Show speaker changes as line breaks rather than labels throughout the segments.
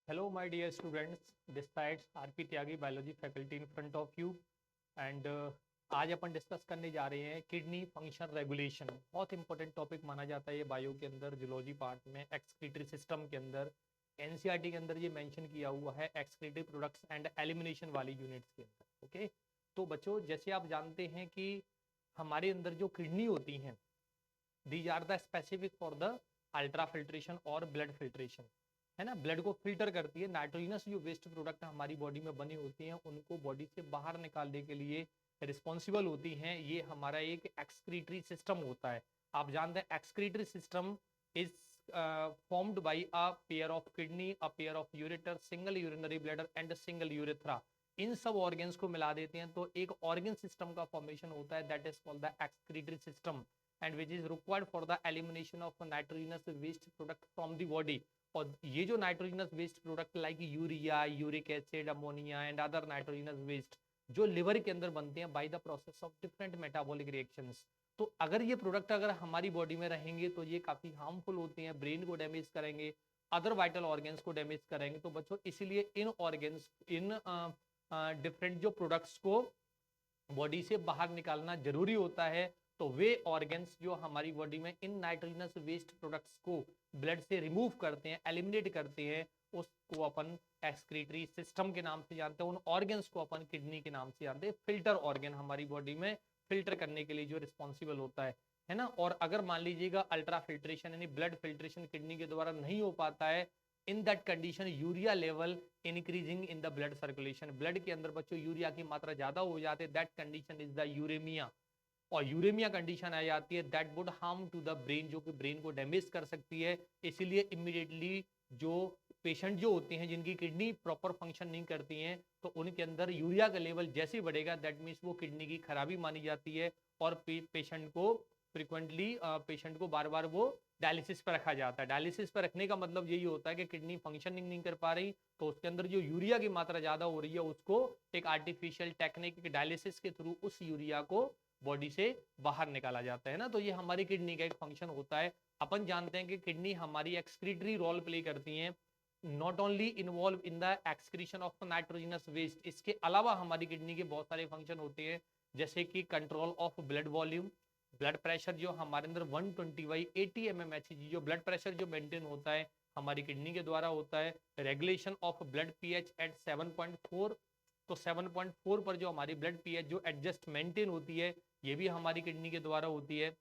Hello, my dear students. This side RP Tyagi biology faculty in front of you and आज अपन discuss करने जा रहे हैं kidney function regulation. बहुत important topic माना जाता है ये बायो के अंदर, जूलॉजी पार्ट में एक्सक्रीटरी सिस्टम के अंदर। एनसीईआरटी के अंदर ये मेंशन किया हुआ है एक्सक्रीटरी प्रोडक्ट्स एंड एलिमिनेशन वाली यूनिट्स के अंदर। ओके, तो बच्चों जैसे आप जानते हैं कि हमारे अंदर जो किडनी होती हैं, these are the specific for the ultra filtration और ब्लड फिल्ट्रेशन, है ना। ब्लड को फिल्टर करती है। नाइट्रोजनस जो वेस्ट प्रोडक्ट हमारी बॉडी में बनी होती हैं उनको बॉडी से बाहर निकालने के लिए रिस्पॉन्सिबल होती हैं। ये हमारा एक एक्सक्रीटरी सिस्टम होता है। आप जानते हैं excretory system is formed by a pair of kidney, a pair of ureter, single urinary bladder and single urethra. इन सब ऑर्गन्स को मिला देते हैं तो एक ऑर्गन सिस्टम का फॉर्मेशन होता है, that is called the excretory system and which is required for the elimination of nitrogenous waste product from the body. और ये जो nitrogenous waste product like urea, uric acid, ammonia and other nitrogenous waste जो liver के अंदर बनते हैं by the process of different metabolic reactions. तो अगर ये प्रोडक्ट अगर हमारी बॉडी में रहेंगे तो ये काफी हार्मफुल होते हैं, ब्रेन को डैमेज करेंगे, अदर वाइटल ऑर्गन्स को डैमेज करेंगे। तो बच्चों इसीलिए इन ऑर्गन्स, इन डिफरेंट जो प्रोडक्ट्स को बॉडी से बाहर निकालना जरूरी होता है। तो वे ऑर्गन्स जो हमारी बॉडी में इन नाइट्रोजनस वेस्ट प्रोडक्ट्स को ब्लड से रिमूव करते हैं, एलिमिनेट करते हैं, उसको अपन एक्सक्रीटरी सिस्टम के नाम से जानते हैं। उन ऑर्गन्स को अपन किडनी के नाम से जानते हैं। फिल्टर ऑर्गन हमारी बॉडी में फिल्टर करने के लिए जो रिस्पॉन्सिबल होता है ना। और अगर मान लीजिएगा अल्ट्रा फिल्ट्रेशन यानी ब्लड फिल्ट्रेशन किडनी के द्वारा नहीं हो पाता है, in that condition urea level increasing in the blood circulation, blood के अंदर बच्चों यूरिया की मात्रा ज्यादा हो जाती है, that condition is the uremia. और यूरेमिया कंडीशन आ जाती है that would harm to the brain, जो कि ब्रेन को डैमेज कर सकती है। इसीलिए इमीडिएटली जो पेशेंट जो होते हैं जिनकी किडनी प्रॉपर फंक्शन नहीं करती हैं तो उनके अंदर यूरिया का लेवल जैसे बढ़ेगा दैट मीन्स वो किडनी की खराबी मानी जाती है और पेशेंट को फ्रिक्वेंटली पेशेंट को बार बार वो डायलिसिस पर रखा जाता है। डायलिसिस पर रखने का मतलब यही होता है कि किडनी फंक्शनिंग नहीं कर पा रही तो उसके अंदर जो यूरिया की मात्रा ज्यादा हो रही है उसको एक आर्टिफिशियल टेक्निक डायलिसिस के थ्रू उस यूरिया को बॉडी से बाहर निकाला जाता है ना। तो ये हमारी किडनी का एक फंक्शन होता है। अपन जानते हैं कि किडनी हमारी एक्सक्रीटरी रोल प्ले करती हैं, not only involve in the excretion of nitrogenous waste. इसके अलावा हमारी किडनी के बहुत सारे फंक्शन होते हैं जैसे कि control of blood volume, blood pressure जो हमारे अंदर 120/80 mmHg जो ब्लड प्रेशर जो मेंटेन होता है हमारी किडनी के द्वारा होता है। Regulation of blood pH at 7.4, तो 7.4 पर जो हमारी ब्लड पीएच जो एडजस्ट मेंटेन होती है ये भी हमारी किडनी के द्वारा होती है।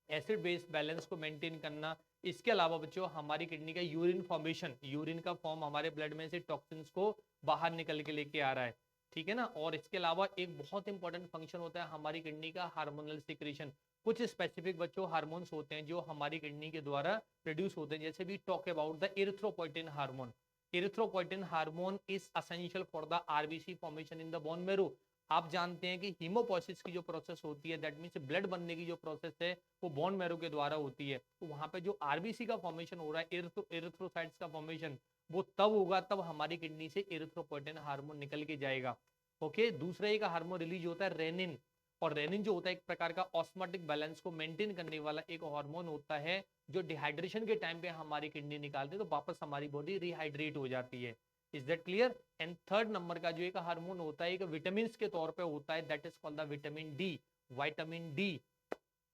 एसिड बेस बैलेंस को मेंटेन करना। इसके अलावा बच्चों हमारी किडनी का यूरिन फॉर्मेशन, यूरिन का फॉर्म हमारे ब्लड में से टॉक्सिन्स को बाहर निकल के लेके आ रहा है, ठीक है ना। और इसके अलावा एक बहुत इंपॉर्टेंट फंक्शन होता है हमारी किडनी का हार्मोनल सिक्रेशन। कुछ स्पेसिफिक बच्चों हार्मोन्स होते हैं जो हमारी किडनी के द्वारा प्रोड्यूस होते हैं, जैसे भी talk about the erythropoietin hormone. Erythropoietin hormone is essential for the RBC formation in the bone marrow. आप जानते हैं कि हीमोपोसिस की जो प्रोसेस होती है दैट मीन्स ब्लड बनने की जो प्रोसेस है वो बोन मैरो के द्वारा होती है। तो वहां पे जो आरबीसी का फॉर्मेशन हो रहा है, इरिथ्रोसाइट्स का फॉर्मेशन, वो तब होगा तब हमारी किडनी से इरिथ्रोपोइटिन हार्मोन निकल के जाएगा। ओके, दूसरा एक हार्मोन रिलीज होता है रेनिन। और रेनिन जो होता है एक प्रकार का ऑस्मोटिक बैलेंस को मेंटेन करने वाला एक हार्मोन होता है जो डिहाइड्रेशन के टाइम पे हमारी किडनी निकालते हैं तो वापस हमारी बॉडी रिहाइड्रेट हो जाती है। Is that clear. And third number का जो एक हार्मोन होता है एक विटामिन के तौर पे होता है, that is called the vitamin D. Vitamin D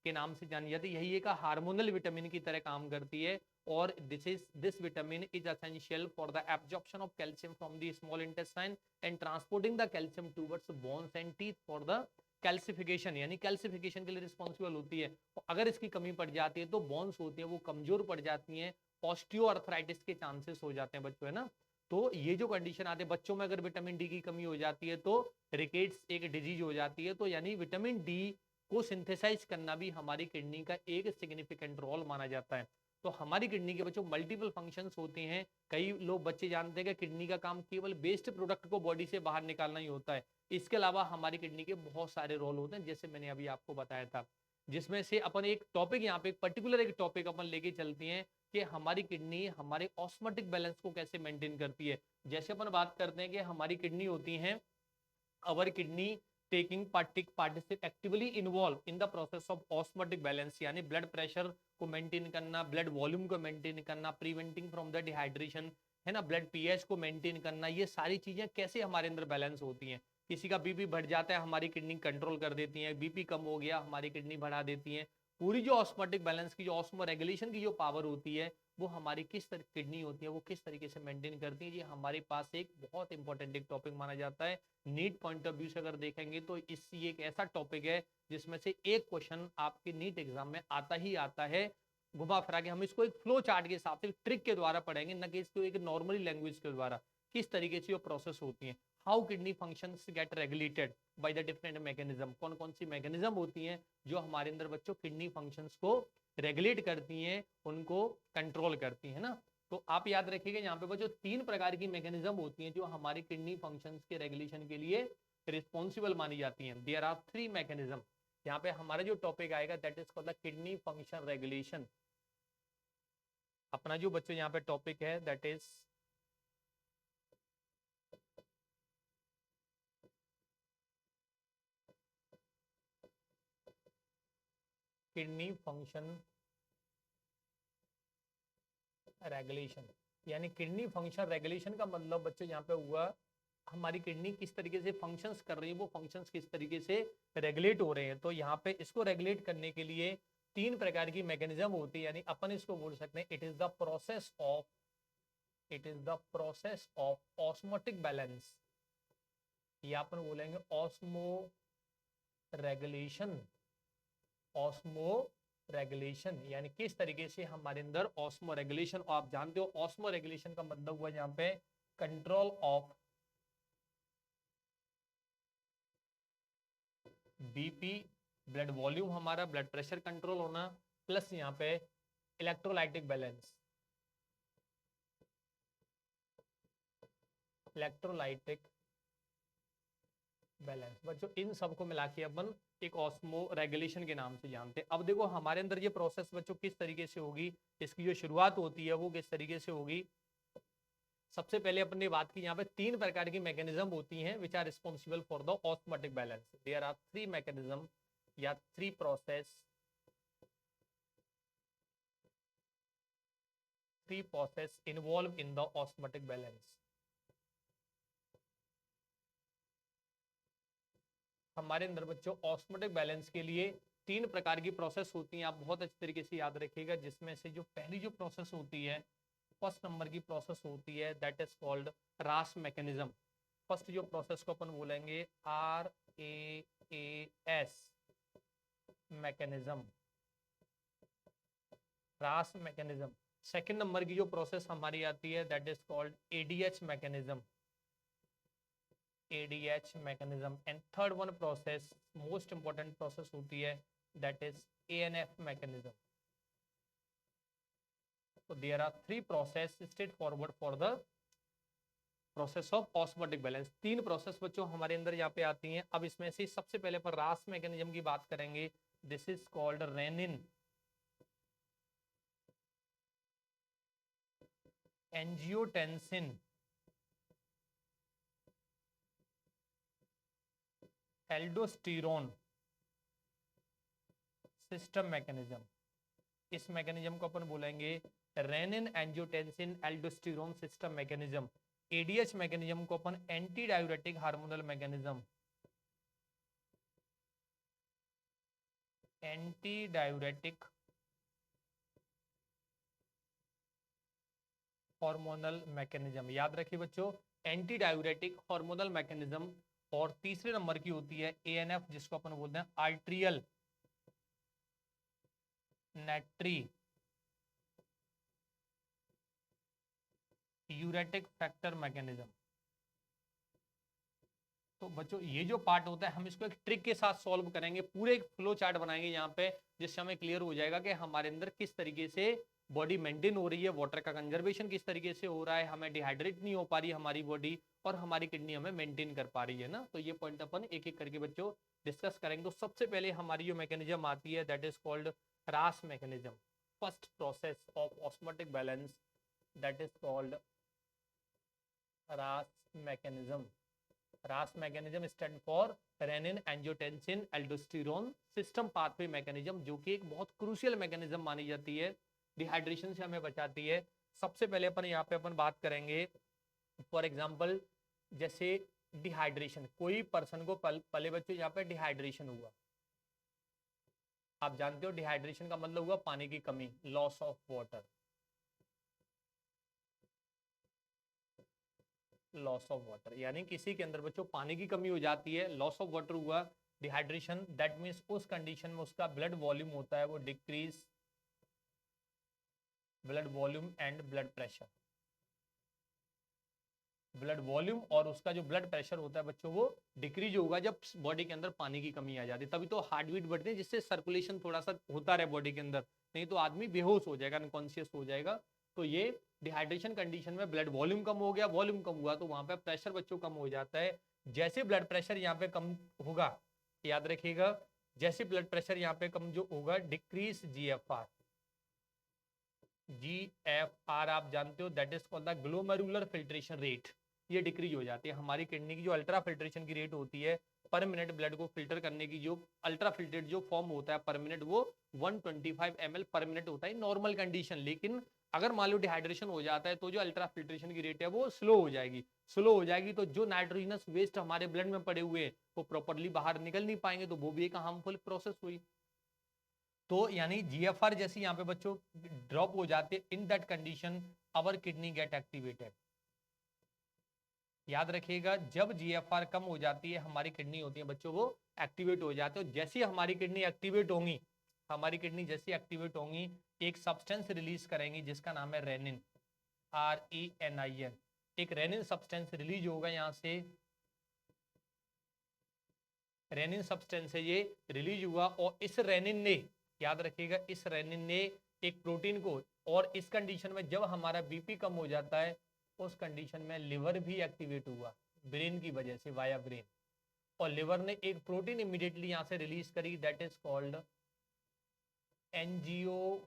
के नाम से जानी जाती है। यही एक हार्मोनल विटामिन की तरह काम करती है और this vitamin is essential for the absorption of calcium from the small intestine and transporting the calcium towards bones and teeth for the calcification, यानी कैल्सिफिकेशन के लिए रिस्पॉन्सिबल होती है। तो अगर इसकी कमी पड़ जाती है तो बोन्स होती है वो कमजोर पड़ जाती हैं, ऑस्टियोआर्थराइटिस के चांसेस हो जाते हैं बच्चों, है ना। तो ये जो कंडीशन आते हैं बच्चों में, अगर विटामिन डी की कमी हो जाती है तो रिकेट्स एक डिजीज हो जाती है। तो यानी विटामिन डी को सिंथेसाइज करना भी हमारी किडनी का एक सिग्निफिकेंट रोल माना जाता है। तो हमारी किडनी के बच्चों मल्टीपल फंक्शंस होते हैं। कई लोग बच्चे जानते हैं कि किडनी का काम केवल वेस्ट प्रोडक्ट को बॉडी से बाहर निकालना ही होता है। इसके अलावा हमारी किडनी के बहुत सारे रोल होते हैं जैसे मैंने अभी आपको बताया था, जिसमें से अपन एक टॉपिक यहाँ पे पर्टिकुलर एक टॉपिक अपन लेके चलते हैं कि हमारी किडनी हमारे ऑस्मोटिक बैलेंस को कैसे मेंटेन करती है। जैसे अपन बात करते हैं कि हमारी किडनी होती है, our kidney taking participate actively involved in the process of osmotic balance, यानी ब्लड प्रेशर को मेंटेन करना, ब्लड वॉल्यूम को मेंटेन करना, प्रिवेंटिंग फ्रॉम द डिहाइड्रेशन, है ना, ब्लड पीएच को मेंटेन करना, ये सारी चीजें कैसे हमारे अंदर बैलेंस होती हैं। किसी का बीपी बढ़ जाता है, हमारी किडनी कंट्रोल कर देती है, बीपी कम हो गया, हमारी किडनी बढ़ा देती है। पूरी जो ऑस्मोटिक बैलेंस की, जो ऑस्मो रेगुलेशन की जो पावर होती है, वो हमारी किस तरह किडनी होती है वो किस तरीके से मेंटेन करती है, ये हमारे पास एक बहुत इंपॉर्टेंट एक टॉपिक माना जाता है। नीट पॉइंट ऑफ व्यू से अगर देखेंगे तो इस ये एक ऐसा टॉपिक है जिसमें से एक क्वेश्चन आपके नीट एग्जाम में आता ही आता है, घुमा फिरा के। हम इसको एक फ्लो चार्ट के हिसाब से ट्रिक के द्वारा पढ़ेंगे, न कि इसको एक नॉर्मली लैंग्वेज के द्वारा, किस तरीके से ये प्रोसेस होती है। How kidney functions get regulated by the different mechanism, कौन कौन सी मैकेनिज्म होती हैं जो हमारे अंदर बच्चों किडनी फंक्शंस को रेगुलेट करती हैं, उनको कंट्रोल करती है ना। तो आप याद रखिएगा यहाँ पे बच्चों 3 प्रकार की मैकेनिज्म होती हैं जो हमारे किडनी फंक्शंस के रेगुलेशन के लिए रिस्पॉन्सिबल मानी जाती हैं। There are 3 mechanism. यहाँ पे हमारा जो टॉपिक आएगा that is called the kidney function regulation. अपना जो बच्चों यहाँ पे टॉपिक है that is kidney function regulation. यानी किडनी फंक्शन रेगुलेशन का मतलब बच्चों यहाँ पे हुआ हमारी किडनी किस तरीके से फंक्शंस कर रही है, वो फंक्शंस किस तरीके से रेगुलेट हो रहे हैं। तो यहाँ पे इसको रेगुलेट करने के लिए 3 प्रकार की मैकेनिज्म होती है, यानी अपन इसको बोल सकते हैं it is the process of osmotic balance, या अपन बोलेंगे ऑस्मो रेगुलेशन। ऑस्मो रेगुलेशन यानी किस तरीके से हमारे अंदर ऑस्मो रेगुलेशन, आप जानते हो ऑस्मो रेगुलेशन का मतलब हुआ यहाँ पे control of BP, blood volume, हमारा ब्लड प्रेशर कंट्रोल होना, प्लस यहाँ पे इलेक्ट्रोलाइटिक बैलेंस, इलेक्ट्रोलाइटिक बैलेंस। बच्चों इन सबको मिला के अपन एक ऑस्मो रेगुलेशन के नाम से जानते हैं। अब देखो हमारे अंदर ये प्रोसेस बच्चों किस तरीके से होगी, इसकी जो शुरुआत होती है वो किस तरीके से होगी। सबसे पहले अपन ने बात की यहाँ पे 3 प्रकार की मैकेनिज्म होती हैं which are responsible for the osmotic balance. There are 3 mechanism या 3 process involve in the osmotic balance. हमारे अंदर बच्चों ऑस्मोटिक बैलेंस के लिए 3 प्रकार की प्रोसेस होती हैं, आप बहुत अच्छी तरीके से याद रखिएगा। जिसमें से जो पहली जो प्रोसेस होती है, फर्स्ट नंबर की प्रोसेस होती है दैट इज कॉल्ड रास मैकेनिज्म। फर्स्ट जो प्रोसेस को अपन बोलेंगे RAAS मैकेनिज्म, रास मैकेनिज्म। सेकंड नंबर की जो प्रोसेस हमारी आती है that is called ADH mechanism, ADH mechanism. And third one process most important process होती है that is ANF mechanism. So there are 3 process straightforward for the process of osmotic balance. 3 process बच्चों हमारे अंदर यहाँ पे आती हैं। अब इसमें से सबसे पहले पर रास मैकेनिज्म की बात करेंगे। This is called renin angiotensin aldosterone system mechanism. इस मैकेनिज्म को अपन बोलेंगे renin angiotensin aldosterone system mechanism. ADH mechanism को अपन anti diuretic hormonal mechanism, anti diuretic hormonal mechanism. याद रखिए बच्चों एंटी डायूरेटिक हार्मोनल मैकेनिज्म। और तीसरे नंबर की होती है ANF जिसको अपन बोलते हैं आर्ट्रियल नेट्री यूरेटिक फैक्टर मैकेनिज्म। तो बच्चों ये जो पार्ट होता है हम इसको एक ट्रिक के साथ सॉल्व करेंगे, पूरे एक फ्लो चार्ट बनाएंगे यहाँ पे, जिससे हमें क्लियर हो जाएगा कि हमारे अंदर किस तरीके से बॉडी मेंटेन हो रही है, वाटर का कंजर्वेशन किस तरीके से हो रहा है, हमें डिहाइड्रेट नहीं हो पा रही हमारी बॉडी, और हमारी किडनी हमें मेंटेन कर पा रही है ना। तो ये पॉइंट अपन एक एक करके बच्चों डिस्कस करेंगे। तो सबसे पहले हमारी जो मैकेनिज्म आती है दैट इज कॉल्ड रास mechanism. First process of osmotic balance that is called रास मैकेनिज्म। रास mechanism stand for rennin angiotensin aldosterone system pathway mechanism, जो कि एक बहुत क्रूशियल मैकेनिज्म मानी जाती है, डिहाइड्रेशन से हमें बचाती है, सबसे पहले अपन यहाँ पे अपन बात करेंगे फॉर एग्जाम्पल जैसे डिहाइड्रेशन, कोई पर्सन को पहले बच्चों यहाँ पे डिहाइड्रेशन हुआ, आप जानते हो डिहाइड्रेशन का मतलब हुआ पानी की कमी, loss of water, loss of water, यानी किसी के अंदर बच्चों पानी की कमी हो जाती है, लॉस ऑफ वाटर हुआ, डिहाइड्रेशन, दैट मीन्स उस कंडीशन में उसका ब्लड वॉल्यूम होता है वो decrease, blood volume and blood pressure, blood volume और उसका जो ब्लड प्रेशर होता है बच्चों वो डिक्रीज होगा जब बॉडी के अंदर पानी की कमी आ जाती है, तभी तो हार्ट बीट बढ़ती है, जिससे सर्कुलेशन थोड़ा सा होता रहे बॉडी के अंदर, नहीं तो आदमी बेहोश हो जाएगा, अनकॉन्शियस हो जाएगा। तो ये डिहाइड्रेशन कंडीशन में ब्लड वॉल्यूम कम हो गया, वॉल्यूम कम हुआ तो वहां पे प्रेशर बच्चों कम हो जाता है। जैसे ब्लड प्रेशर यहाँ पे कम होगा, याद रखिएगा, जैसे ब्लड प्रेशर यहाँ पे कम जो होगा, डिक्रीज जीएफआर, जीएफआर आप जानते हो that is called the glomerular filtration rate, ये डिक्रीज हो जाती है। हमारी किडनी की जो अल्ट्रा फिल्ट्रेशन की रेट होती है पर मिनट ब्लड को फिल्टर करने की, जो अल्ट्रा फिल्ट्रेट जो फॉर्म होता है पर मिनट, वो 125 ml पर मिनट होता है नॉर्मल कंडीशन। लेकिन अगर मान लो डिहाइड्रेशन हो जाता है तो जो अल्ट्रा फिल्ट्रेशन की रेट है वो स्लो हो जाएगी, स्लो हो जाएगी तो जो नाइट्रोजनस वेस्ट हमारे ब्लड में पड़े हुए वो प्रॉपरली बाहर निकल नहीं पाएंगे, तो वो भी एक हार्मफुल प्रोसेस हुई। तो यानी जीएफआर जैसी यहाँ पे बच्चों ड्रॉप हो जाते हैं, in that condition our kidney get activated. याद रखिएगा जब जीएफआर कम हो जाती है हमारी किडनी होती है बच्चों वो एक्टिवेट हो जाते हैं, जैसी हमारी किडनी एक्टिवेट होंगी, हमारी किडनी जैसी एक्टिवेट होंगी एक सब्सटेंस रिलीज करेंगी जिसका नाम है रेनिन, RENIN, एक रेनिन सब्सटेंस रिलीज होगा यहाँ से, रेनिन सब्सटेंस है ये रिलीज हुआ, और इस रेनिन ने, याद रखिएगा इस रेनिन ने एक प्रोटीन को, और इस कंडीशन में जब हमारा बीपी कम हो जाता है उस कंडीशन में लिवर भी एक्टिवेट हुआ ब्रेन की वजह से, वाया ब्रेन, और लिवर ने एक प्रोटीन इमीडिएटली यहां से रिलीज करी दैट इज कॉल्ड एंजियोटेंसिनोजन,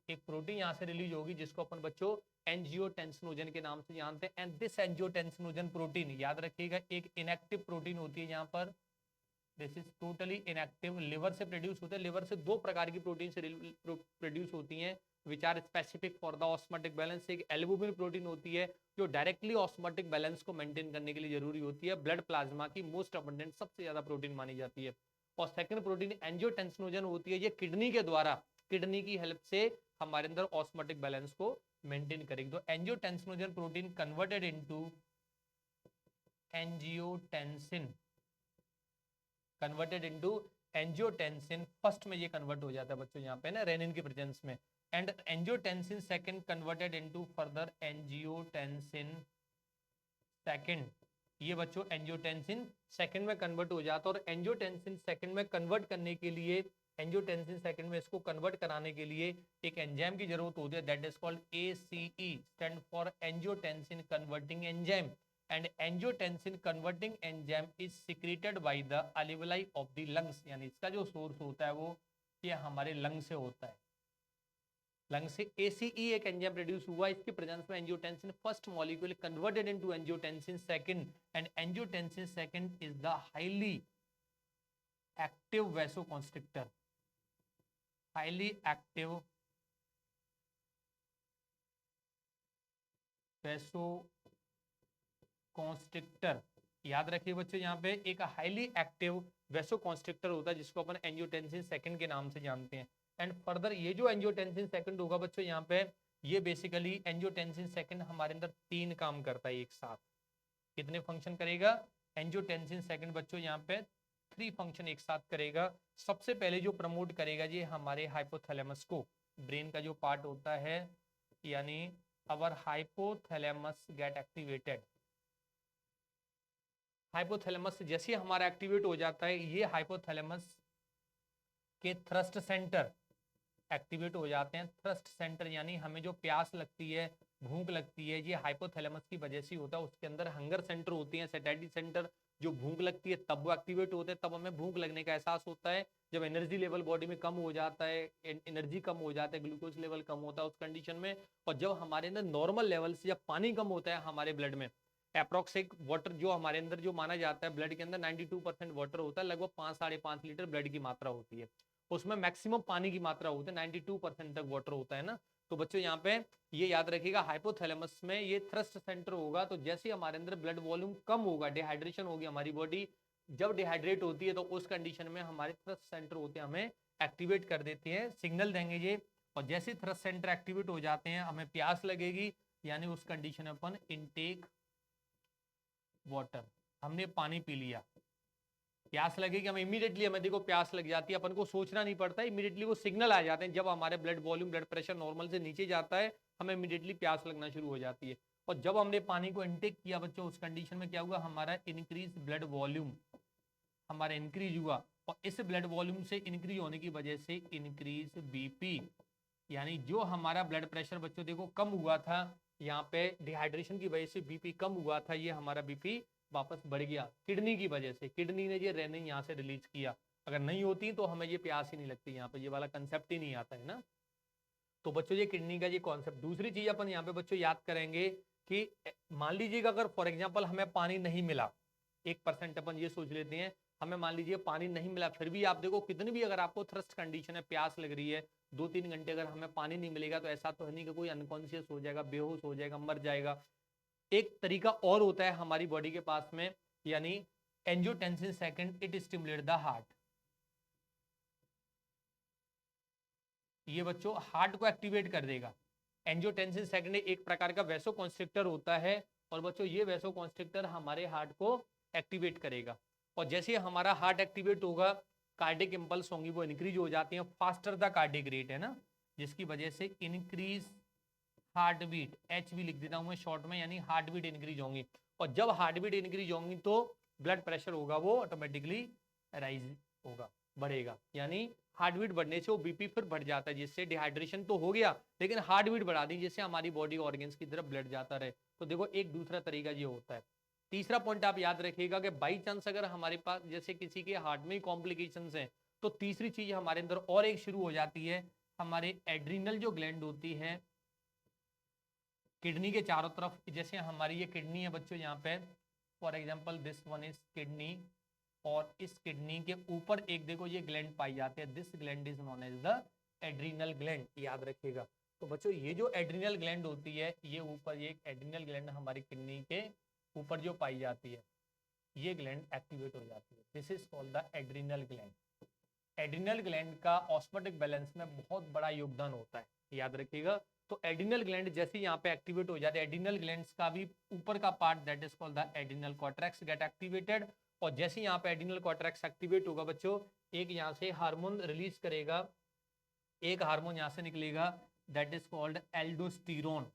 एक प्रोटीन यहां से रिलीज होगी जिसको अपन बच्चों एंजियोटेंसिनोजन के नाम से जानते हैं। एंड दिस एंजियोटेंसिनोजन प्रोटीन, याद रखिएगा एक इनएक्टिव प्रोटीन होती है यहाँ पर, this is totally inactive, liver से प्रोड्यूस होते हैं, लिवर से दो प्रकार की प्रोटीन से प्रोड्यूस होती हैं which are specific for the osmotic balance. एक एल्बुमिन प्रोटीन होती है जो डायरेक्टली ऑस्मोटिक बैलेंस को मेंटेन करने के लिए जरूरी होती है, ब्लड प्लाज्मा की मोस्ट अबंडेंट सबसे ज्यादा प्रोटीन मानी जाती है। और सेकंड प्रोटीन एंजियोटेंसिनोजन होती है, ये किडनी के द्वारा, किडनी की हेल्प से हमारे अंदर ऑस्मोटिक बैलेंस को मेंटेन करेगी। तो angiotensinogen protein converted into angiotensin, converted into angiotensin, first में ये कन्वर्ट हो जाता है बच्चों यहाँ पे ना रेनिन की प्रेजेंस में, and angiotensin second converted into further angiotensin second, ये बच्चों एंजियोटेंसिन सेकंड में कन्वर्ट हो जाता है। और एंजियोटेंसिन सेकंड में कन्वर्ट करने के लिए, एंजियोटेंसिन सेकंड में इसको कन्वर्ट कराने के लिए एक एंजाइम की जरूरत होती है that is called ACE, stand for angiotensin converting enzyme, and angiotensin converting enzyme is secreted by the alveoli of the lungs, यानी इसका जो सोर्स होता है वो ये हमारे लंग से होता है, लंग से ACE एक एंजाइम प्रोड्यूस हुआ, इसकी प्रेजेंस में angiotensin first molecule converted into angiotensin second, and angiotensin second is the highly active vasoconstrictor, highly active vaso constrictor, याद रखिए बच्चों यहाँ पे एक हाईली एक्टिव वैसोकॉन्स्ट्रिक्टर होता है जिसको अपन एंजियोटेंसिन सेकंड के नाम से जानते हैं। एंड फर्दर ये जो एंजियोटेंसिन सेकंड होगा बच्चों यहाँ पे, ये बेसिकली एंजियोटेंसिन सेकंड हमारे अंदर तीन काम करता है एक साथ, कितने फंक्शन करेगा एंजियोटेंसिन सेकंड बच्चों यहाँ पे, 3 फंक्शन एक साथ करेगा। सबसे पहले जो प्रमोट करेगा ये हमारे हाइपोथैलेमस को, ब्रेन का जो पार्ट होता है, यानी अवर हाइपोथैलेमस गेट एक्टिवेटेड, हाइपोथैलेमस जैसे हमारा एक्टिवेट हो जाता है, ये हाइपोथैलेमस के थ्रस्ट सेंटर एक्टिवेट हो जाते हैं। थ्रस्ट सेंटर यानी हमें जो प्यास लगती है, भूख लगती है, ये हाइपोथैलेमस की वजह से होता है। उसके अंदर हंगर सेंटर होती है, सैटिस्फैक्टरी सेंटर, जो भूख लगती है तब वो एक्टिवेट होते हैं, तब हमें भूख लगने का एहसास होता है। जब एनर्जी लेवल बॉडी में कम हो जाता है, एनर्जी कम हो जाता है, ग्लूकोज लेवल कम होता है उस कंडीशन में, और जब हमारे अंदर नॉर्मल लेवल से जब पानी कम होता है हमारे ब्लड में, अप्रोक्सिमेट वाटर जो हमारे अंदर जो माना जाता है, ब्लड के अंदर 92% वाटर होता है, लगभग 5 साढ़े 5 लीटर ब्लड की मात्रा होती है, उसमें मैक्सिमम पानी की मात्रा होती है, 92% तक वाटर होता है ना। तो बच्चों यहाँ पे ये याद रखिएगा, हाइपोथैलेमस में ये थ्रस्ट सेंटर होगा, तो जैसे हमारे अंदर ब्लड वॉल्यूम कम होगा, डिहाइड्रेशन होगी, हमारी बॉडी जब डिहाइड्रेट होती है तो उस कंडीशन में हमारे थ्रस्ट सेंटर होते हैं, हमें एक्टिवेट कर देते हैं, सिग्नल देंगे ये। और जैसे थ्रस्ट सेंटर एक्टिवेट हो जाते हैं, हमें प्यास लगेगी, यानी उस कंडीशन में अपन इनटेक वाटर, हमने पानी पी लिया, प्यास लगेगी, हमें इमीडिएटली, हमें देखो प्यास लग जाती है, अपन को सोचना नहीं पड़ता, इमीडिएटली वो सिग्नल आ जाते हैं। जब हमारे blood volume, blood pressure normal से नीचे जाता है, हमें इमीडिएटली प्यास लगना शुरू हो जाती है। और जब हमने पानी को इनटेक किया बच्चों, उस कंडीशन में क्या हुआ, हमारा इंक्रीज ब्लड वॉल्यूम हमारा इंक्रीज हुआ, और इस ब्लड वॉल्यूम से इंक्रीज होने की वजह से इंक्रीज बीपी, यानी जो हमारा ब्लड प्रेशर बच्चों देखो कम हुआ था, यहाँ पे डिहाइड्रेशन की वजह से बीपी कम हुआ था, ये हमारा बीपी वापस बढ़ गया किडनी की वजह से। किडनी ने ये रेनिन यहाँ से रिलीज किया, अगर नहीं होती तो हमें ये प्यास ही नहीं लगती, यहाँ पे ये वाला कंसेप्ट ही नहीं आता है ना। तो बच्चों ये किडनी का ये कॉन्सेप्ट। दूसरी चीज अपन यहाँ पे बच्चों याद करेंगे कि मान लीजिएगा अगर फॉर एग्जाम्पल हमें पानी नहीं मिला, 1% अपन ये सोच लेते हैं, हमें मान लीजिए पानी नहीं मिला, फिर भी आप देखो कितनी भी अगर आपको थ्रस्ट कंडीशन है, प्यास लग रही है, 2-3 घंटे अगर हमें पानी नहीं मिलेगा तो ऐसा तो है नहीं कि कोई अनकॉन्शियस हो जाएगा, बेहोश हो जाएगा, मर जाएगा। एक तरीका और होता है हमारी बॉडी के पास में, यानी angiotensin second, it stimulate the heart. ये बच्चों हार्ट को एक्टिवेट कर देगा। एंजियोटेंसिन सेकंड एक प्रकार का वैसोकॉन्स्ट्रिक्टर होता है, और बच्चों ये वैसोकॉन्स्ट्रिक्टर हमारे हार्ट को एक्टिवेट करेगा। और जैसे हमारा हार्ट एक्टिवेट होगा, कार्डिक इंपल्स होंगी वो इंक्रीज हो जाती है, फास्टर द कार्डिक रेट है ना, जिसकी वजह से इंक्रीज हार्ट बीट, एच भी लिख देता हूं मैं शॉर्ट में, यानी हार्ट बीट इंक्रीज होंगी। और जब हार्ट बीट इंक्रीज होंगी तो ब्लड प्रेशर होगा वो ऑटोमेटिकली राइज होगा, बढ़ेगा, यानी हार्ट बीट बढ़ने से वो बीपी फिर बढ़ जाता है, जिससे डिहाइड्रेशन तो हो गया, लेकिन हार्ट बीट बढ़ा दी, जिससे हमारी बॉडी ऑर्गन्स की तरफ ब्लड जाता रहे। तो देखो एक दूसरा तरीका ये होता है। तीसरा पॉइंट आप याद रखिएगा कि बाई चांस अगर हमारे पास जैसे किसी के हार्ट में कॉम्प्लिकेशंस हैं, तो तीसरी चीज हमारे अंदर और एक शुरू हो जाती है, हमारे एड्रीनल जो ग्लैंड होती है किडनी के चारों तरफ, जैसे हमारी ये किडनी है बच्चों, यहाँ पे for example this one is kidney, और इस किडनी के ऊपर एक देखो ये ग्लैंड पाई जाते हैं, this gland is known as the adrenal gland, याद रखिएगा। तो बच्चों ये जो एड्रीनल ग्लैंड होती है, ये ऊपर ये एड्रीनल ग्लैंड हमारी किडनी के ऊपर जो पाई जाती है, ये ग्लैंड एक्टिवेट हो जाती है, this is called the adrenal gland. Adrenal gland का ऑस्मोटिक बैलेंस में बहुत बड़ा योगदान होता है, याद रखिएगा। तो एड्रीनल ग्लैंड जैसे यहाँ पे एक्टिवेट हो जाते हैं, एड्रीनल ग्लैंड्स का भी ऊपर का part that is called the adrenal cortex gate activated, और जैसे यहाँ पे एड्रीनल कॉर्टेक्स एक्टिवेट होगा बच्चों, एक यहाँ से हार्मोन रिलीज करेगा, एक हार्मोन यहाँ से निकलेगा that is called aldosterone.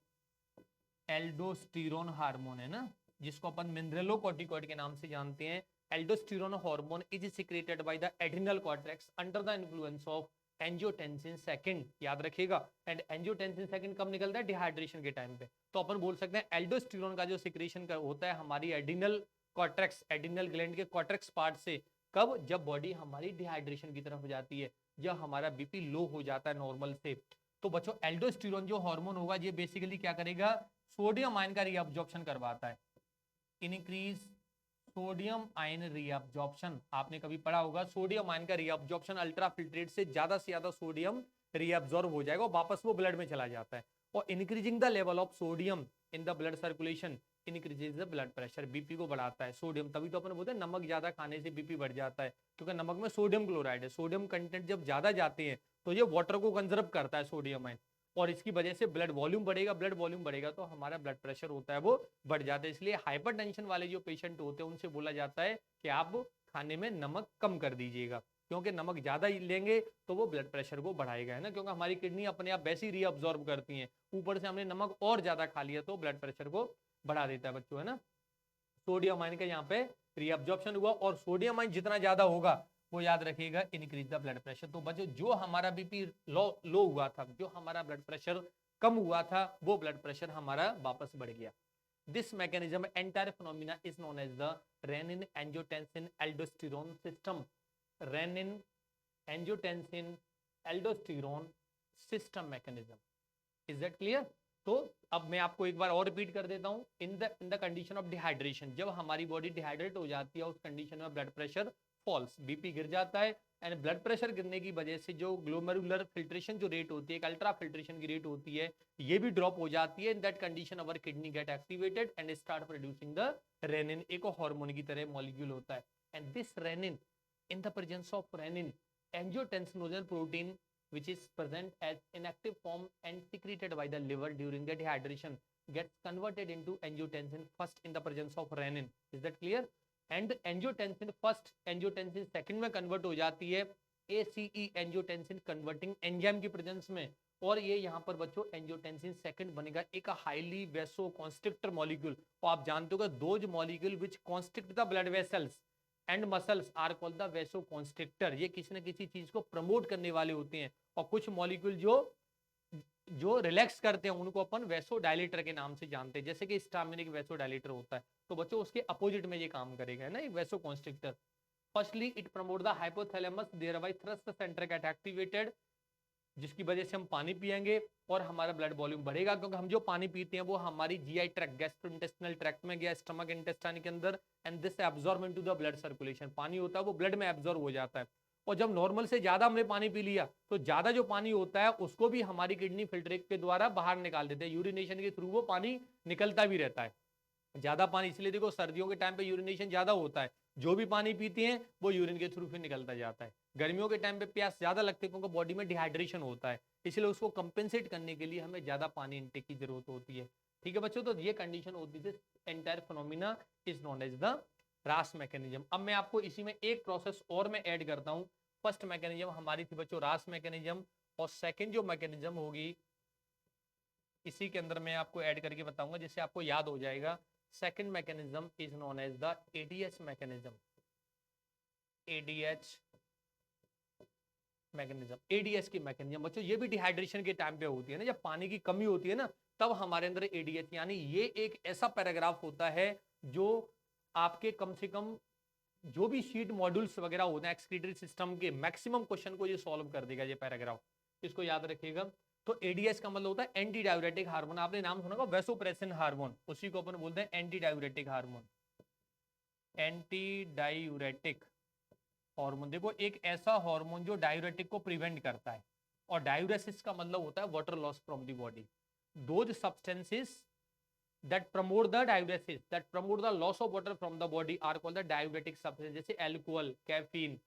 Aldosterone hormone है ना, जिसको अपन मिनरलोकॉर्टिकॉइड के नाम से जानते हैं। Aldosterone hormone is secreted by the adrenal cortex under the influence of angiotensin second, याद रखिएगा। एंड एंजियोटेंसिन सेकंड कब निकलता है, डिहाइड्रेशन के टाइम पे। तो अपन बोल सकते हैं एल्डोस्टेरोन का जो सिक्रेशन का होता है हमारी एड्रिनल कॉर्टेक्स, एड्रिनल ग्लैंड के कॉर्टेक्स पार्ट से, कब, जब बॉडी हमारी डिहाइड्रेशन की तरफ जाती है, जब हमारा बीपी लो हो जाता है नॉर्मल से। तो बच्चों एल्डोस्टेरोन जो हार्मोन होगा, ये बेसिकली क्या करेगा, सोडियम आयन का रीअब्जॉर्प्शन करवाता है, इंक्रीज सोडियम आयन रीअब्जॉर्प्शन। आपने कभी पढ़ा होगा सोडियम आयन का रीअब्जॉर्प्शन, अल्ट्रा फिल्ट्रेट से ज्यादा सोडियम रीअब्जॉर्ब हो जाएगा, वापस वो ब्लड में चला जाता है। और increasing the level of sodium in the blood circulation increases the blood pressure, BP को बढ़ाता है सोडियम। तभी तो अपन बोलते हैं नमक ज्यादा खाने से बीपी बढ़ जाता है, क्योंकि नमक में सोडियम क्लोराइड है, सोडियम कंटेंट जब ज्यादा जाते हैं तो ये वाटर को कंजर्व करता है सोडियम आयन, और इसकी वजह से ब्लड वॉल्यूम बढ़ेगा, ब्लड वॉल्यूम बढ़ेगा तो हमारा ब्लड प्रेशर होता है वो बढ़ जाता है। इसलिए हाइपरटेंशन वाले जो पेशेंट होते हैं उनसे बोला जाता है कि आप खाने में नमक कम कर दीजिएगा, क्योंकि नमक ज्यादा लेंगे तो वो ब्लड प्रेशर को बढ़ाएगा, है ना, क्योंकि हमारी किडनी अपने आप वैसे ही रीअब्सॉर्ब करती हैं, ऊपर से हमने नमक और ज्यादा खा लिया तो ब्लड प्रेशर को बढ़ा देता है बच्चों, है ना। सोडियम आयन का यहाँ पे रीअब्जॉर्प्शन हुआ, और सोडियम आयन जितना ज्यादा होगा वो याद रखिएगा इंक्रीज द ब्लड प्रेशर। तो बच्चों जो हमारा बीपी लो हुआ था, जो हमारा ब्लड प्रेशर कम हुआ था, वो ब्लड प्रेशर हमारा वापस बढ़ गया। This mechanism entire phenomena is known as the renin angiotensin aldosterone system. Renin angiotensin aldosterone system mechanism, is that clear. तो अब मैं आपको एक बार और रिपीट कर देता हूं, in the condition of dehydration, जब हमारी बॉडी डिहाइड्रेट हो जाती है उस कंडीशन में ब्लड प्रेशर फॉल्स, बीपी गिर जाता है, एंड ब्लड प्रेशर गिरने की वजह से जो ग्लोमेरुलर फिल्ट्रेशन जो रेट होती है, अल्ट्रा फिल्ट्रेशन की रेट होती है, ये भी ड्रॉप हो जाती है। In that condition our kidney get activated and start producing the renin, एक हार्मोन की तरह मॉलिक्यूल होता है। And this renin, in the presence of renin, angiotensin protein which is present as inactive form and secreted by the liver during the dehydration gets converted into angiotensin first in the presence of renin. Is that clear? And angiotensin first, angiotensin second में convert हो जाती है ACE angiotensin converting enzyme की presence में, और ये यहाँ पर बच्चों एंजियोटेंसिन सेकंड बनेगा एक हाईली वेसो कॉन्स्ट्रिक्टर मॉलिक्यूल। और आप जानते हो those molecule which constrict the blood vessels and muscles are called the vasoconstrictor. ये किसी न किसी चीज को प्रमोट करने वाले होते हैं, और कुछ मॉलिक्यूल जो रिलैक्स करते हैं उनको अपन वेसो डायलेटर के नाम से जानते हैं, जैसे कि स्टामिनिक वेसो डायलेटर होता है। तो बच्चों उसके अपोजिट में ये काम करेगा, है ना, vasoconstrictor. Firstly it promote the hypothalamus, thereby thirst centre get activated, जिसकी वजह से हम पानी पिएंगे और हमारा ब्लड वॉल्यूम बढ़ेगा, क्योंकि हम जो पानी पीते हैं वो हमारी जीआई ट्रैक्ट, गैस्ट्रोइंटेस्टिनल ट्रैक्ट में गया, स्टमक इंटेस्टाइन के अंदर, and this absorb into the blood circulation. पानी होता है वो ब्लड में एब्जॉर्ब हो जाता है, और जब नॉर्मल से ज्यादा हमने पानी पी लिया तो ज्यादा जो पानी होता है उसको भी हमारी किडनी फिल्ट्रेट के द्वारा बाहर निकाल देते हैं, यूरिनेशन के थ्रू वो पानी निकलता भी रहता है। ज्यादा पानी, इसलिए देखो सर्दियों के टाइम पे यूरिनेशन ज्यादा होता है, जो भी पानी पीते हैं वो यूरिन के थ्रू फिर निकलता जाता है। गर्मियों के टाइम पे प्यास ज्यादा लगती है क्योंकि बॉडी में डिहाइड्रेशन होता है, इसलिए उसको कंपेंसेट करने के लिए हमें ज्यादा पानी इनटेक की जरूरत होती है। ठीक है बच्चों, तो ये कंडीशन होती है, entire phenomena is known as the RAS mechanism. अब मैं आपको इसी में एक प्रोसेस और मैं ऐड करता हूँ। फर्स्ट मैकेनिज्म हमारी थी बच्चों रास मैकेनिज्म, और सेकेंड जो मैकेनिज्म होगी इसी के अंदर मैं आपको ऐड करके बताऊंगा जिससे आपको याद हो जाएगा। Second mechanism is known as the ADH mechanism. ADH mechanism, ADH की मैकेनिज्म बच्चों ये भी डिहाइड्रेशन के टाइम पे होती है ना, जब पानी की कमी होती है ना तब हमारे अंदर एडीएच, यानी ये एक ऐसा पैराग्राफ होता है जो आपके कम से कम जो भी शीट मॉड्यूल्स वगैरह होते हैं एक्सक्रीटरी सिस्टम के मैक्सिमम क्वेश्चन को ये सॉल्व कर देगा ये पैराग्राफ, इसको याद रखिएगा। तो एडीएच का मतलब होता है एंटी डायूरेटिक हार्मोन, आपने नाम सुना होगा वैसोप्रेसिन हार्मोन, उसी को अपन बोलते हैं anti diuretic hormone. Anti diuretic hormone देखो एक ऐसा हार्मोन जो डायूरेटिक को प्रिवेंट करता है, और डायूरेसिस का मतलब होता है water loss from the body. Those substances that promote the diuresis, that promote the loss of water from the body are called the diuretic substance, जैसे अल्कोहल, कैफीन,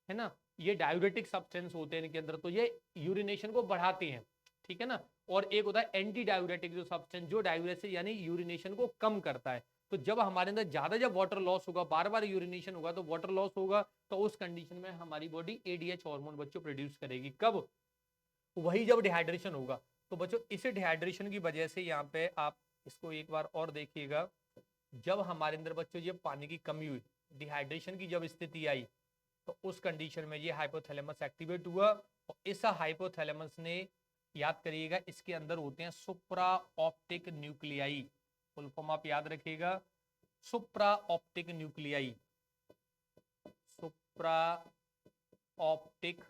है ना, ये डायूरेटिक सब्सटेंस होते हैं इनके अंदर, तो ये यूरिनेशन को बढ़ाते हैं। ठीक है ना, और एक होता है एंटी डायूरेटिक जो सब्सटेंस जो डायूरेसिस यानी यूरिनेशन को कम करता है। तो जब हमारे अंदर ज्यादा जब वाटर लॉस होगा, बार बार यूरिनेशन होगा, तो वाटर लॉस होगा, तो उस कंडीशन में हमारी बॉडी एडीएच हार्मोन बच्चों प्रोड्यूस करेगी। कब? वही जब डिहाइड्रेशन होगा। तो बच्चों इसे डिहाइड्रेशन की वजह से यहाँ पे आप इसको एक बार और देखिएगा, जब हमारे अंदर बच्चों ये पानी की कमी हुई, डिहाइड्रेशन की जब स्थिति आई, तो उस कंडीशन में ये हाइपोथैलेमस एक्टिवेट हुआ, और इस हाइपोथैलेमस ने, याद करिएगा इसके अंदर होते हैं supra optic nuclei, full form आप याद रखिएगा, supra optic nuclei, supra optic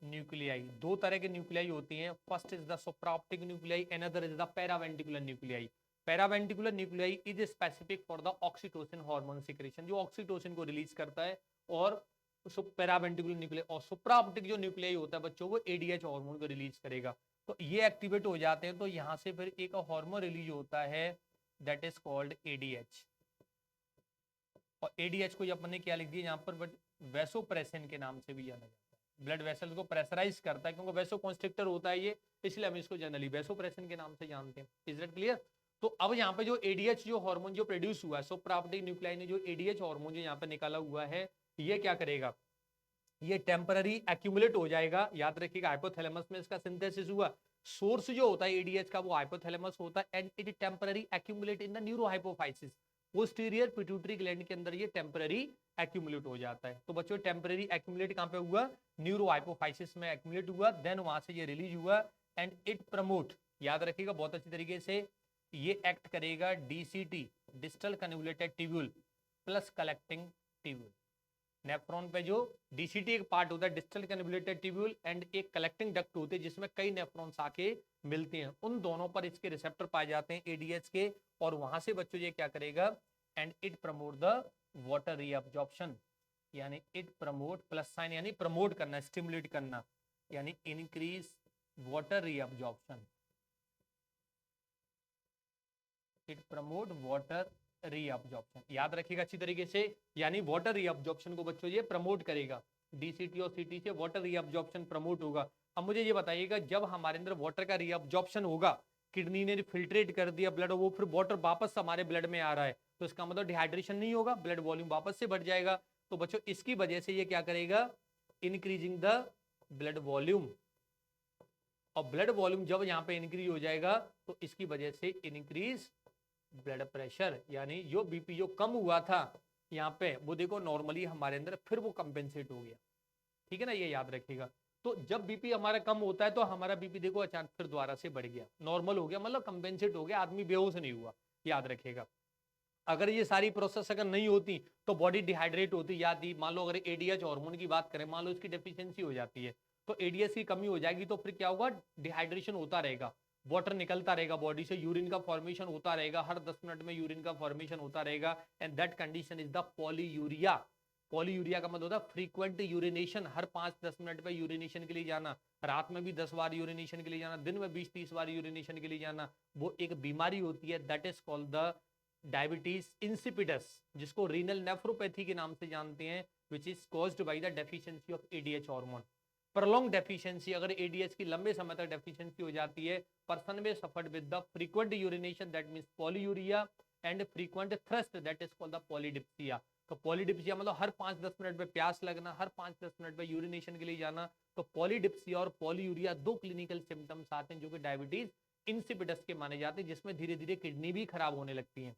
nuclei. दो तरह के न्यूक्लियाई होती हैं, first is the supraoptic nuclei, another is the paraventricular nuclei. Paraventricular nuclei is specific for the oxytocin hormone secretion, जो oxytocin को रिलीज करता है, और पैरावेंटिकुलर न्यूक्लियाई, और सुप्राऑप्टिक जो न्यूक्लियाई होता है बच्चों वो एडीएच हार्मोन को रिलीज करेगा। तो ये एक्टिवेट हो जाते हैं, तो यहाँ से फिर एक हार्मोन रिलीज होता है दैट इज कॉल्ड एडीएच, और एडीएच को अपन ने क्या लिख दिया यहाँ पर, बट वैसोप्रेसिन के नाम से भी जाना जाता है, ब्लड वेसल्स को प्रेशराइज करता है, क्योंकि वैसो कॉन्स्ट्रिक्टर होता है ये, इसलिए हम इसको जनरली वैसोप्रेसिन के नाम से जानते हैं। Is that clear? तो अब यहाँ पे जो एडीएच जो हार्मोन जो प्रोड्यूस हुआ है, सुप्राऑप्टिक न्यूक्लियाई ने जो एडीएच हार्मोन जो यहाँ पे निकाला हुआ है, ये क्या करेगा, ये टेम्पररी एक्यूमुलेट हो जाएगा। याद रखिएगा हाइपोथैलेमस में इसका सिंथेसिस हुआ, सोर्स जो होता है एडीएच का वो हाइपोथैलेमस होता है, and it temporary accumulate in the neurohypophysis, posterior pituitary gland के अंदर ये टेम्पररी एक्यूमुलेट हो जाता है। तो बच्चों टेम्पररी एक्यूमुलेट कहाँ पे हुआ, न्यूरोहाइपोफाइसिस में एक्यूमुलेट हुआ, देन वहां से ये रिलीज हुआ, एंड इट प्रमोट, याद रखिएगा बहुत अच्छी तरीके से, ये एक्ट करेगा DCT, distal convoluted tubule plus collecting tubule. Nephron पे जो डीसीटी एक पार्ट होता है डिस्टल कन्वोल्यूटेड ट्यूब्यूल, एंड एक कलेक्टिंग डक्ट होते हैं जिसमें कई नेफ्रॉन्स आके मिलते हैं, उन दोनों पर इसके रिसेप्टर पाए जाते हैं एडीएच के, और वहां से बच्चों ये क्या करेगा, and it promote the water reabsorption. यानी इट प्रमोट, प्लस साइन यानी प्रमोट करना, स्टिमुलेट करना, यानी increase water reabsorption, it promote water reabsorption. याद रखिएगा अच्छी तरीके से, यानी वाटर रीअब्जॉर्प्शन को बच्चों ये प्रमोट करेगा, डीसीटी और सीटी से वाटर रीअब्जॉर्प्शन प्रमोट होगा। अब मुझे ये बताइएगा, जब हमारे अंदर वाटर का रीअब्जॉर्प्शन होगा, किडनी ने फिल्ट्रेट कर दिया ब्लड, वो फिर वाटर वापस हमारे ब्लड में आ रहा है, तो इसका मतलब डिहाइड्रेशन नहीं होगा, ब्लड वॉल्यूम वापस से बढ़ जाएगा। तो बच्चों इसकी वजह से ये क्या करेगा, इंक्रीजिंग द ब्लड वॉल्यूम, और ब्लड वॉल्यूम जब यहाँ पे इंक्रीज हो जाएगा तो इसकी वजह से इंक्रीज ब्लड प्रेशर, यानी जो बीपी जो कम हुआ था यहाँ पे, वो देखो नॉर्मली हमारे अंदर फिर वो कंपेंसेट हो गया। ठीक है ना, ये याद रखिएगा। तो जब बीपी हमारा कम होता है तो हमारा बीपी देखो अचानक फिर दोबारा से बढ़ गया, नॉर्मल हो गया, मतलब कंपेंसेट हो गया, आदमी बेहोश नहीं हुआ। याद रखिएगा, अगर ये सारी प्रोसेस अगर नहीं होती तो बॉडी डिहाइड्रेट होती। याद ही मान लो अगर एडीएच हार्मोन की बात करें, मान लो इसकी डेफिशिएंसी हो जाती है, तो एडीएच की कमी हो जाएगी, तो फिर क्या होगा, डिहाइड्रेशन होता रहेगा, वाटर निकलता रहेगा बॉडी से, यूरिन का फॉर्मेशन होता रहेगा, हर 10 मिनट में यूरिन का फॉर्मेशन होता रहेगा, and that condition is the polyuria. Polyuria का मतलब होता है फ्रीक्वेंट यूरिनेशन, हर 5-10 मिनट पे यूरिनेशन के लिए जाना, रात में भी 10 बार यूरिनेशन के लिए जाना, दिन में 20-30 बार यूरिनेशन के लिए जाना, वो एक बीमारी होती है, that is called the diabetes insipidus, जिसको रीनल नेफ्रोपैथी के नाम से जानते हैं, which is caused by the deficiency of ADH hormone. Prolong deficiency, अगर एडीएच की लंबे समय तक डेफिशिएंसी हो जाती है, पर्सन में suffered with the frequent urination, that means polyuria, and frequent thirst, that is called the polydipsia. तो पॉलीडिप्सिया मतलब हर 5-10 मिनट में प्यास लगना, हर 5-10 मिनट में यूरिनेशन के लिए जाना। तो पॉलीडिप्सिया और पॉलीयूरिया दो क्लिनिकल सिम्टम्स आते हैं जो कि डायबिटीज इंसिपिडस के माने जाते हैं, जिसमें धीरे धीरे किडनी भी खराब होने लगती है।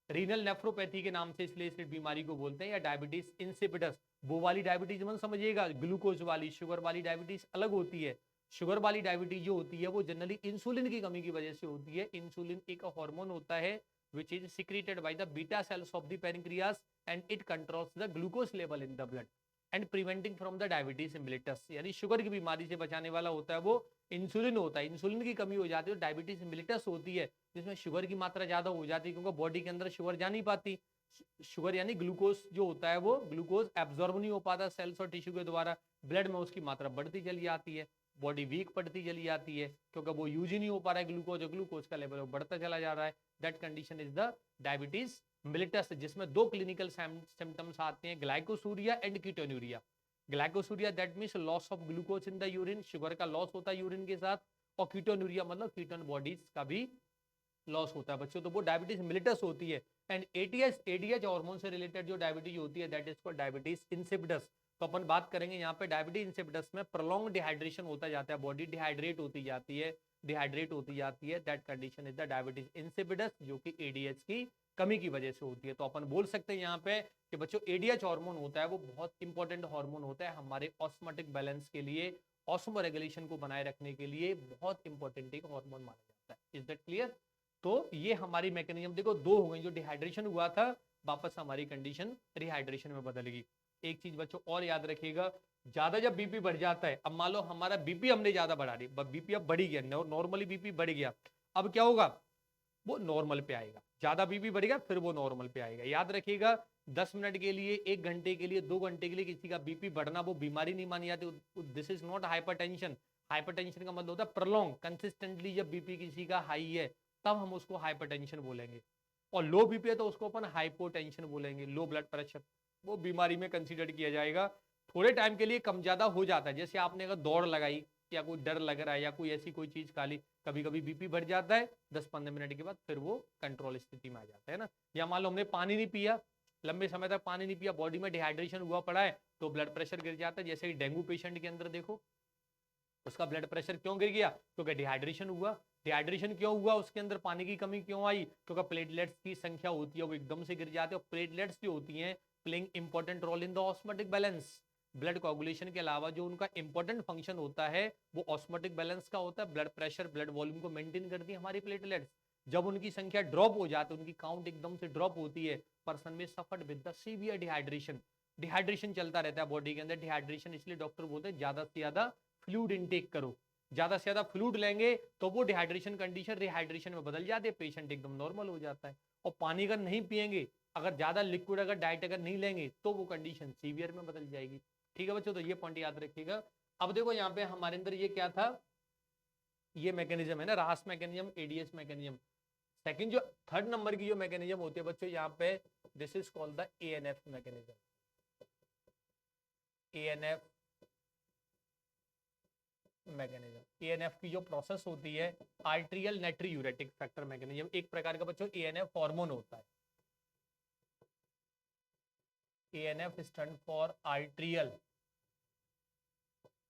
रीनल नेफ्रोपैथी के नाम से इसलिए इस बीमारी को बोलते हैं, या डायबिटीज इंसिपिडस। वो वाली डायबिटीज मन समझिएगा, ग्लूकोज वाली, शुगर वाली डायबिटीज अलग होती है। शुगर वाली डायबिटीज जो होती है वो जनरली इंसुलिन की कमी की वजह से होती है। इंसुलिन एक हार्मोन होता है which is secreted by the beta cells of the pancreas and it controls the glucose level in the blood and preventing from the diabetes mellitus। यानी शुगर की बीमारी से बचाने वाला होता है वो इंसुलिन होता है। इंसुलिन की कमी हो जाती है तो डायबिटीज मिलिटस होती है, जिसमें शुगर की मात्रा ज्यादा हो जाती है, क्योंकि बॉडी के अंदर शुगर जा नहीं पाती। शुगर यानी ग्लूकोज जो होता है वो ग्लूकोज एब्जॉर्ब नहीं हो पाता सेल्स और टिश्यू के द्वारा, ब्लड में उसकी मात्रा बढ़ती चली जाती है, बॉडी वीक पड़ती चली जाती है, क्योंकि वो यूज ही नहीं हो पा रहा है ग्लूकोज, और ग्लूकोज का लेवल बढ़ता चला जा रहा है। That condition is the diabetes मिलिटस, जिसमें दो क्लिनिकल सिम्टम्स आते हैं, glycosuria and ketonuria. Glycosuria that means loss of glucose in the urine, sugar का लॉस होता है यूरिन के साथ, और कीटोन्यूरिया मतलब कीटोन बॉडीज का भी लॉस होता है बच्चों, तो वो डायबिटीज मिलिटस होती है। एंड एडीएच हार्मोन से रिलेटेड जो डायबिटीज होती है that is called diabetes insipidus. तो अपन बात करेंगे यहाँ पे डायबिटीज इंसिपिडस में प्रोलॉन्ग डिहाइड्रेशन होता जाता है, बॉडी डिहाइड्रेट होती जाती है, डिहाइड्रेट होती जाती है, that condition is the diabetes insipidus, जो कि एडीएच की कमी की वजह से होती है। तो अपन बोल सकते हैं यहाँ पे कि बच्चों एडीएच हार्मोन होता है वो बहुत इंपॉर्टेंट हार्मोन होता है हमारे ऑस्मोटिक बैलेंस के लिए, ऑस्मो रेगुलेशन को बनाए रखने के लिए बहुत इंपॉर्टेंट एक हार्मोन माना जाता है। Is that clear? तो ये हमारी मैकेनिज्म देखो दो हो गई, जो डिहाइड्रेशन हुआ था वापस हमारी कंडीशन रिहाइड्रेशन में बदल गई। एक चीज बच्चों और याद रखिएगा, ज्यादा जब बीपी बढ़ जाता है, अब मान लो हमारा बीपी हमने ज्यादा बढ़ा दी, बीपी अब बढ़ गया, नॉर्मली बीपी बढ़ गया, अब क्या होगा, वो नॉर्मल पे आएगा। ज्यादा बीपी बढ़ेगा फिर वो नॉर्मल पे आएगा। याद रखिएगा 10 मिनट के लिए, 1 घंटे के लिए, 2 घंटे के लिए किसी का बीपी बढ़ना वो बीमारी नहीं मानी जाती, this is not hypertension. Hypertension का मतलब होता है प्रलॉन्ग कंसिस्टेंटली जब बीपी किसी का हाई है तब हम उसको हाइपरटेंशन बोलेंगे, और लो बीपी है तो उसको अपन हाइपोटेंशन बोलेंगे, लो ब्लड प्रेशर, वो बीमारी में कंसीडर किया जाएगा। थोड़े टाइम के लिए कम ज्यादा हो जाता है, जैसे आपने अगर दौड़ लगाई या कोई डर लग रहा है या कोई ऐसी कोई चीज खा ली, कभी कभी बीपी बढ़ जाता है, 10-15 मिनट के बाद फिर वो कंट्रोल स्थिति में आ जाता है ना। या मान लो हमने पानी नहीं पिया, लंबे समय तक पानी नहीं पिया, बॉडी में डिहाइड्रेशन हुआ पड़ा है, तो ब्लड प्रेशर गिर जाता है। जैसे डेंगू पेशेंट के अंदर देखो उसका ब्लड प्रेशर क्यों गिर गया, क्योंकि डिहाइड्रेशन हुआ। डिहाइड्रेशन क्यों हुआ, उसके अंदर पानी की कमी क्यों आई, क्योंकि प्लेटलेट्स की संख्या होती है वो एकदम से गिर जाते हैं, और प्लेटलेट्स जो होती हैं playing important role in the osmotic balance. Blood coagulation के अलावा जो उनका इंपॉर्टेंट फंक्शन होता है वो ऑस्मोटिक बैलेंस का होता है, ब्लड प्रेशर ब्लड वॉल्यूम को मेंटेन करती है हमारी प्लेटलेट्स। जब उनकी संख्या ड्रॉप हो जाती है, उनकी काउंट एकदम से ड्रॉप होती है, पर्सन में suffered with the severe dehydration. Dehydration चलता रहता है बॉडी के अंदर, डिहाइड्रेशन इसलिए डॉक्टर बोलते हैं ज्यादा से ज्यादा फ्लूइड इनटेक करो, ज्यादा से ज्यादा फ्लूइड लेंगे तो वो डिहाइड्रेशन कंडीशन रिहाइड्रेशन में बदल जाती है, पेशेंट एकदम नॉर्मल हो जाता है। और पानी अगर नहीं पिएंगे, अगर ज्यादा लिक्विड अगर डाइट अगर नहीं लेंगे तो वो कंडीशन सीवियर में बदल जाएगी। ठीक है बच्चों, तो ये पॉइंट याद रखिएगा। अब देखो यहाँ पे हमारे अंदर ये क्या था, ये मैकेनिज्म है ना, रास मैकेनिज्म, एडीएस मैकेनिज्म। सेकंड जो थर्ड नंबर की जो मैकेनिज्म होती है बच्चों यहाँ पे, this is called the ANF mechanism. ANF mechanism, ANF की जो प्रोसेस होती है, आर्ट्रियल नाइट्रियूरेटिक फैक्टर मैकेनिज्म, एक प्रकार का बच्चों एएनएफ हार्मोन होता है। ANF stand for atrial,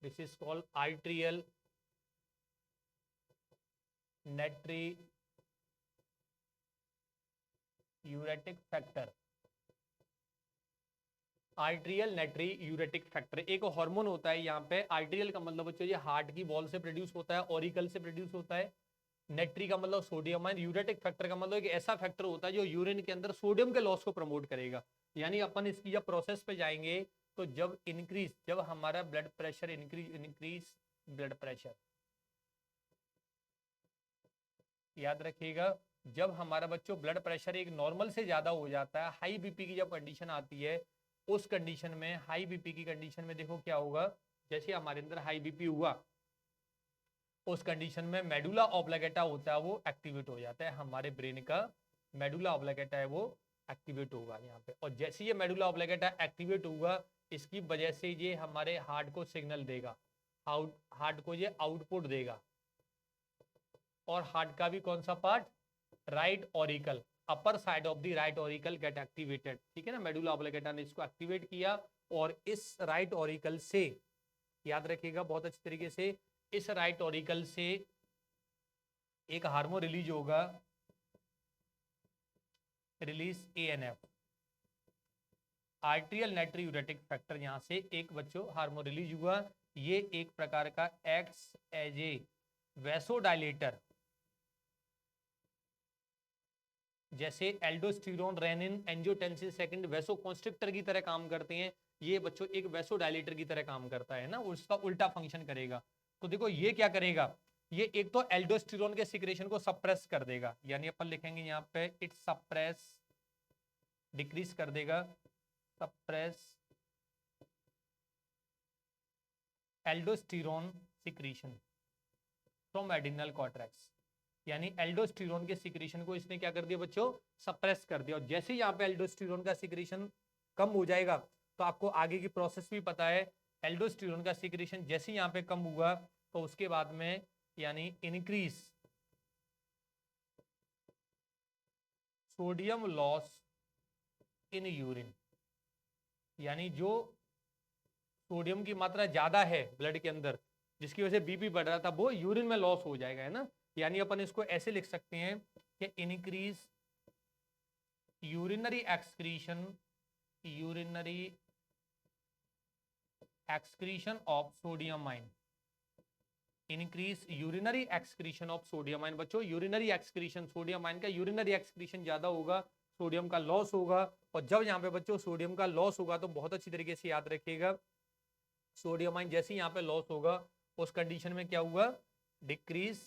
this is called atrial natriuretic factor. Atrial natriuretic factor एक हार्मोन होता है यहाँ पे। आर्ट्रियल का मतलब बच्चों ये हार्ट की वॉल से प्रोड्यूस होता है, ऑरिकल से प्रोड्यूस होता है। नेट्री का मतलब सोडियम है, यूरेटिक फैक्टर का मतलब एक ऐसा फैक्टर होता है जो यूरिन के अंदर सोडियम के लॉस को प्रमोट करेगा। यानी अपन इसकी जब प्रोसेस पे जाएंगे तो जब हमारा blood pressure increase blood pressure, याद रखिएगा, जब हमारा बच्चों ब्लड प्रेशर एक नॉर्मल से ज्यादा हो जाता है, हाई बीपी की जब कंडीशन आती है, उस कंडीशन में, हाई बीपी की कंडीशन में देखो क्या होगा, जैसे हमारे अंदर हाई बीपी हुआ, उस कंडीशन में मेडुला ऑब्लिगेटा होता है वो एक्टिवेट हो जाता है, हमारे ब्रेन का मेडुला ऑब्लिगेटा है वो एक्टिवेट होगा यहाँ पे। और जैसे ये मेडुला ऑब्लिगेटा एक्टिवेट होगा, इसकी वजह से ये हमारे हार्ट को सिग्नल देगा, हार्ट को ये आउटपुट देगा। और हार्ट का भी कौन सा part, right auricle, upper side of the right auricle get activated. ठीक है ना, मेडुला ऑब्लिगेटा ने इसको एक्टिवेट किया और इस राइट ऑरिकल से, याद रखिएगा बहुत अच्छी तरीके से, इस राइट ऑरिकल से एक हार्मोन रिलीज होगा, release ANF, arterial natriuretic factor. यहां से एक बच्चों हार्मोन रिलीज हुआ, ये एक प्रकार का एक्स एज ए वैसोडाइलेटर, जैसे aldosterone, renin, angiotensin second vasoconstrictor की तरह काम करते हैं, ये बच्चों एक वैसोडाइलेटर की तरह काम करता है ना, उसका उल्टा फंक्शन करेगा। तो देखो ये क्या करेगा, ये एक तो एल्डोस्टेरोन के सिक्रेशन को सप्रेस कर देगा, यानी अपन लिखेंगे यहाँ पे इट सप्रेस, डिक्रीज कर देगा, suppress aldosterone secretion from adrenal cortex. यानी एल्डोस्टेरोन के सिक्रीशन को इसने क्या कर दिया बच्चों, सप्रेस कर दिया। और जैसे ही यहाँ पे एल्डोस्टेरोन का सिक्रीशन कम हो जाएगा, तो आपको आगे की प्रोसेस भी पता है, एल्डोस्टेरोन का सिक्रीशन जैसे ही यहाँ पे कम हुआ, तो उसके बाद में यानी increase sodium loss in urine, यानी जो सोडियम की मात्रा ज्यादा है ब्लड के अंदर, जिसकी वजह से बीपी बढ़ रहा था, वो यूरिन में लॉस हो जाएगा, है ना। यानी अपन इसको ऐसे लिख सकते हैं कि increase urinary excretion of sodium ion, increase urinary excretion of sodium ion. बच्चों यूरिनरी एक्सक्रीशन, सोडियम आयन का यूरिनरी एक्सक्रीशन ज्यादा होगा, सोडियम का लॉस होगा। और जब यहाँ पे बच्चों सोडियम का लॉस होगा, तो बहुत अच्छी तरीके से याद रखिएगा, सोडियम आयन जैसे यहाँ पे लॉस होगा, उस कंडीशन में क्या हुआ, डिक्रीज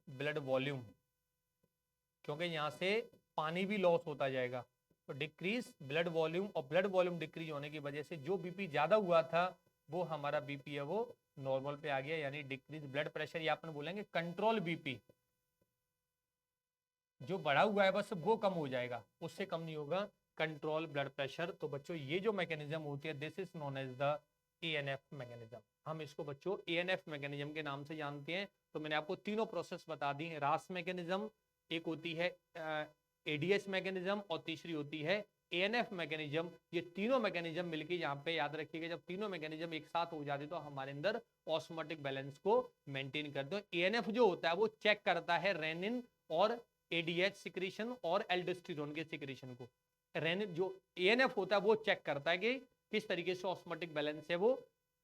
ब्लड वॉल्यूम, क्योंकि यहाँ से पानी भी लॉस होता जाएगा, तो डिक्रीज ब्लड वॉल्यूम। और ब्लड वॉल्यूम डिक्रीज होने की वजह से जो बीपी ज्यादा हुआ था, वो हमारा बीपी है वो नॉर्मल पे आ गया, यानी डिक्रीज ब्लड प्रेशर, या अपन बोलेंगे कंट्रोल बीपी, जो बढ़ा हुआ है बस वो कम हो जाएगा, उससे कम नहीं होगा, कंट्रोल ब्लड प्रेशर। तो बच्चों ये जो मैकेनिज्म होती है, this is known as the ANF mechanism. हम इसको बच्चों एएनएफ मैकेनिज्म के नाम से जानते हैं। तो मैंने आपको तीनों प्रोसेस बता दी है, रास मैकेनिज्म, एक होती है एडीएस मैकेनिज्म, और तीसरी होती है एएनएफ मैकेनिज्म। ये तीनों मैकेनिज्म मिलकर, यहाँ पे याद रखिएगा, जब तीनों मैकेनिज्म एक साथ हो जाते तो हमारे अंदर ऑस्मोटिक बैलेंस को मेंटेन करते हैं। एएनएफ जो होता है वो चेक करता है रेनिन और एडीएच सिक्रीशन और एल्डोस्टेरोन के सिक्रीशन को। रेनिन जो एएनएफ होता है वो चेक करता है कि किस तरीके से ऑस्मोटिक बैलेंस है वो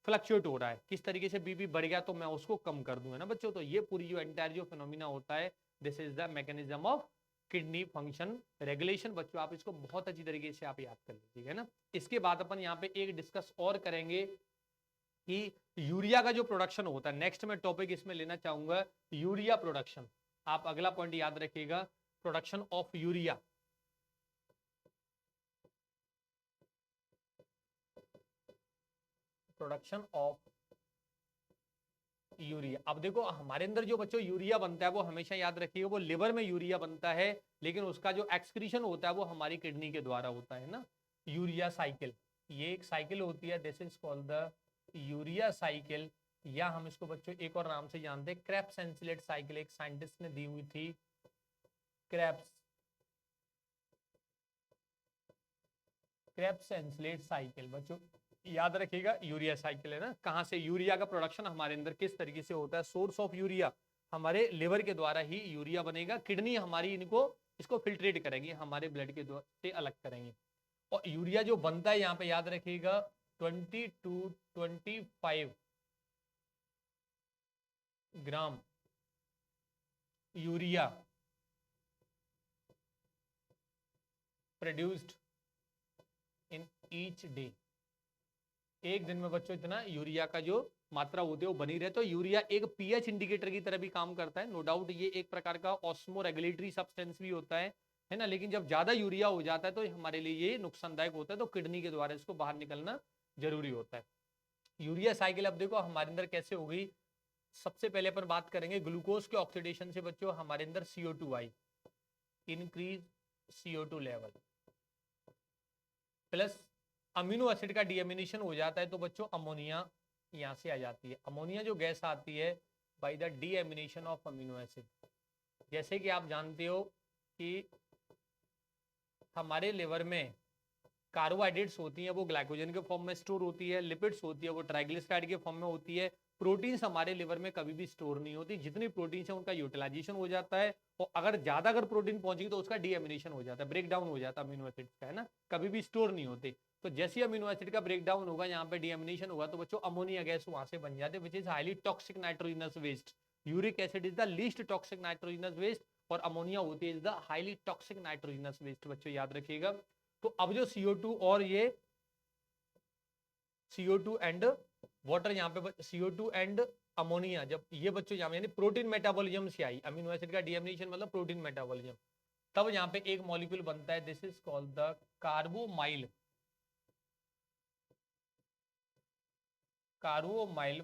फ्लक्चुएट हो रहा है, किस तरीके से बीपी बढ़ गया तो मैं उसको कम कर दूं, है ना बच्चों। तो ये पूरी जो एंटायर जो फिनोमिना होता है, this is the mechanism of kidney function regulation. बच्चों आप इसको बहुत अच्छी तरीके से आप याद कर लीजिए, है ना। इसके बाद अपन यहाँ पे एक डिस्कस और करेंगे कि यूरिया का जो प्रोडक्शन होता है, नेक्स्ट मैं टॉपिक इसमें लेना चाहूंगा यूरिया प्रोडक्शन। आप अगला पॉइंट याद रखिएगा, production of urea. Production of urea. अब देखो हमारे अंदर जो बच्चों यूरिया बनता है वो हमेशा याद रखिएगा वो लिवर में यूरिया बनता है, लेकिन उसका जो एक्सक्रीशन होता है वो हमारी किडनी के द्वारा होता है ना, यूरिया साइकिल। ये एक साइकिल होती है, this is called the urea cycle, या हम इसको बच्चों एक और नाम से जानते हैं क्रेब्स एंसिलेट साइकिल, एक साइंटिस्ट ने दी हुई थी, क्रेब्स एंसिलेट साइकिल। बच्चों याद रखिएगा यूरिया साइकिल है ना, कहाँ से यूरिया का प्रोडक्शन हमारे अंदर किस तरीके से होता है, सोर्स ऑफ यूरिया हमारे लिवर के द्वारा ही यूरिया बनेगा, किडनी हमारी इसको फिल्ट्रेट करेंगी, हमारे ब्लड के से अलग करेंगे। और यूरिया जो बनता है यहाँ पे याद रखिएगा 20 to 25 gram urea produced in each day. एक दिन में बच्चों इतना यूरिया का जो मात्रा होती है वो बनी रहे। तो यूरिया एक पीएच इंडिकेटर की तरह भी काम करता है, नो डाउट ये एक प्रकार का ऑस्मो रेगुलेटरी सब्सटेंस भी होता है ना, लेकिन जब ज्यादा यूरिया हो जाता है तो हमारे लिए ये नुकसानदायक होता है, तो किडनी के द्वारा इसको बाहर निकलना जरूरी होता है। यूरिया साइकिल अब देखो हमारे अंदर कैसे हो गई। सबसे पहले अपन बात करेंगे ग्लूकोज के ऑक्सीडेशन से बच्चों हमारे अंदर CO2 आई, increase CO2 level, plus amino acid का डीएमिनेशन हो जाता है, तो बच्चों अमोनिया यहाँ से आ जाती है। अमोनिया जो गैस आती है by the deamination of amino acid. जैसे कि आप जानते हो कि हमारे लिवर में कार्बोहाइड्रेट्स होती हैं वो ग्लाइकोजन के फॉर्म में स्टोर होती है, लिपिड्स होती है वो ट्राइग्लिसराइड के फॉर्म में होती है, प्रोटीन्स हमारे लिवर में कभी भी स्टोर नहीं होती, जितनी प्रोटीन्स है उनका यूटिलाइजेशन हो जाता है, और अगर ज्यादा अगर प्रोटीन पहुंचेगी तो उसका डीएमिनेशन हो जाता है, ब्रेक डाउन हो जाता है अमीनो एसिड का, है ना, कभी भी स्टोर नहीं होते। तो जैसे ही अमीनो एसिड का ब्रेक डाउन होगा, यहाँ पे डीएमिनेशन होगा, तो बच्चों अमोनिया गैस वहां से बन जाते हैं, which is highly toxic nitrogenous waste. Uric acid is the least toxic nitrogenous waste, और अमोनिया होती है is the highly toxic nitrogenous waste, बच्चों याद रखिएगा। तो अब जो CO2 और ये CO2 एंड वाटर, यहाँ पे CO2 एंड अमोनिया, जब ये बच्चों यहाँ यानी प्रोटीन मेटाबॉलिज्म से आई, अमीनो एसिड का डीएमिनेशन मतलब प्रोटीन मेटाबॉलिज्म, तब यहाँ पे एक मॉलिक्यूल बनता है, this is called the carbamoyl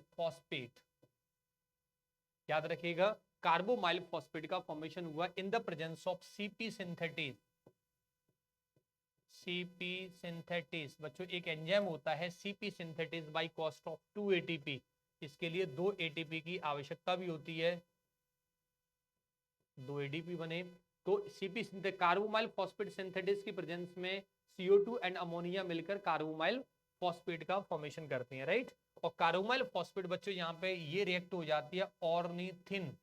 phosphate. याद रखिएगा कार्बोमाइल फॉस्फेट का फॉर्मेशन हुआ in the presence of CP synthetase. CP synthetase बच्चों एक एंजाइम होता है CP synthetase by cost of 2 ATP। इसके लिए 2 ATP की आवश्यकता भी होती है, 2 ADP बने। तो CP कार्बोमाइल फॉस्फेट सिंथेटेज की प्रेजेंस में CO2 एंड अमोनिया मिलकर कार्बोमाइल फॉस्फेट का फॉर्मेशन करते हैं, राइट। और कार्बोमाइल फॉस्फेट बच्चों यहाँ पे ये रिएक्ट हो जाती है ऑर्निथिन,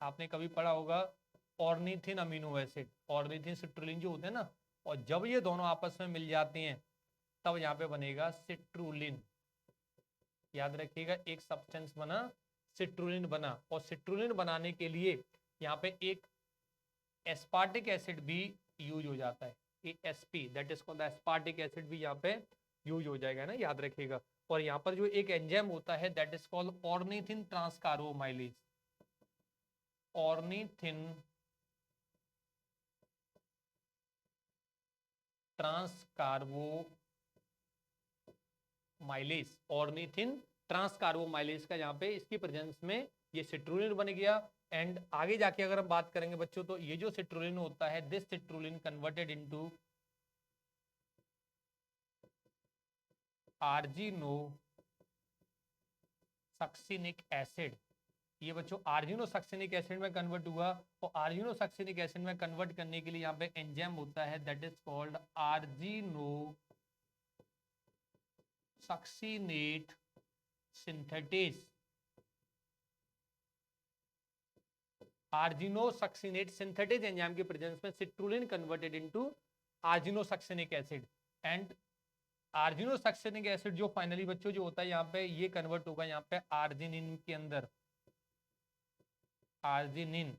आपने कभी पढ़ा होगा ornithine amino acid, ornithine citrulline जो होते हैं ना, और जब ये दोनों आपस में मिल जाते हैं तब यहाँ पे बनेगा सिट्रुलिन। याद रखिएगा एक सब्सटेंस बना, सिट्रुलिन बना, और सिट्रुलिन बनाने के लिए यहाँ पे एक एस्पार्टिक एसिड भी यूज हो जाता है, ASP, that is called aspartic acid भी यहाँ पे यूज हो जाएगा ना, याद रखिएगा। और यहाँ पर जो एक एंजाइम होता है that is called ornithine transcarbamylase, ornithine transcarbamylase, ornithine transcarbamylase का यहाँ पे इसकी प्रेजेंस में ये सिट्रुलिन बन गया। एंड आगे जाके अगर हम बात करेंगे बच्चों, तो ये जो सिट्रुलिन होता है, दिस सिट्रुलिन कन्वर्टेड इनटू आर्जिनो सक्सिनिक एसिड। ये बच्चों आर्जिनो सक्सिनिक एसिड में कन्वर्ट हुआ, और आर्जिनो सक्सिनिक एसिड में कन्वर्ट करने के लिए यहाँ पे एंजाइम होता है दैट इज कॉल्ड आर्जिनो सक्सिनेट सिंथेटेज। आर्जिनो सक्सिनेट सिंथेटेज एंजाइम के प्रेजेंस में सिट्रुलिन कन्वर्टेड इनटू आर्जिनो सक्सिनिक एसिड, एंड आर्जिनो सक्सिनिक एसिड जो फाइनली बच्चों जो होता है यहाँ पे ये कन्वर्ट होगा यहाँ पे आर्जिनिन के अंदर, आर्जिनिन,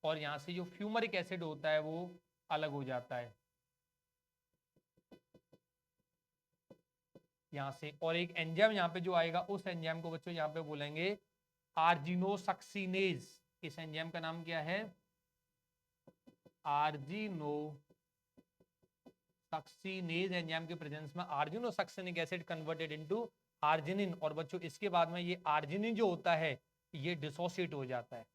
और यहाँ से जो फ्यूमरिक एसिड होता है वो अलग हो जाता है यहाँ से। और एक एंजाइम यहाँ पे जो आएगा उस एंजाइम को बच्चों यहाँ पे बोलेंगे आर्जिनोसक्सिनेज। इस एंजाइम का नाम क्या है, आर्जिनोसक्सिनेज एंजाइम के प्रेजेंस में आर्जिनोसक्सिनिक एसिड कन्वर्टेड इनटू आर्जिनिन, और बच्चों इसके बाद में ये आर्जिनिन जो होता है ये डिसोसिएट हो जाता है,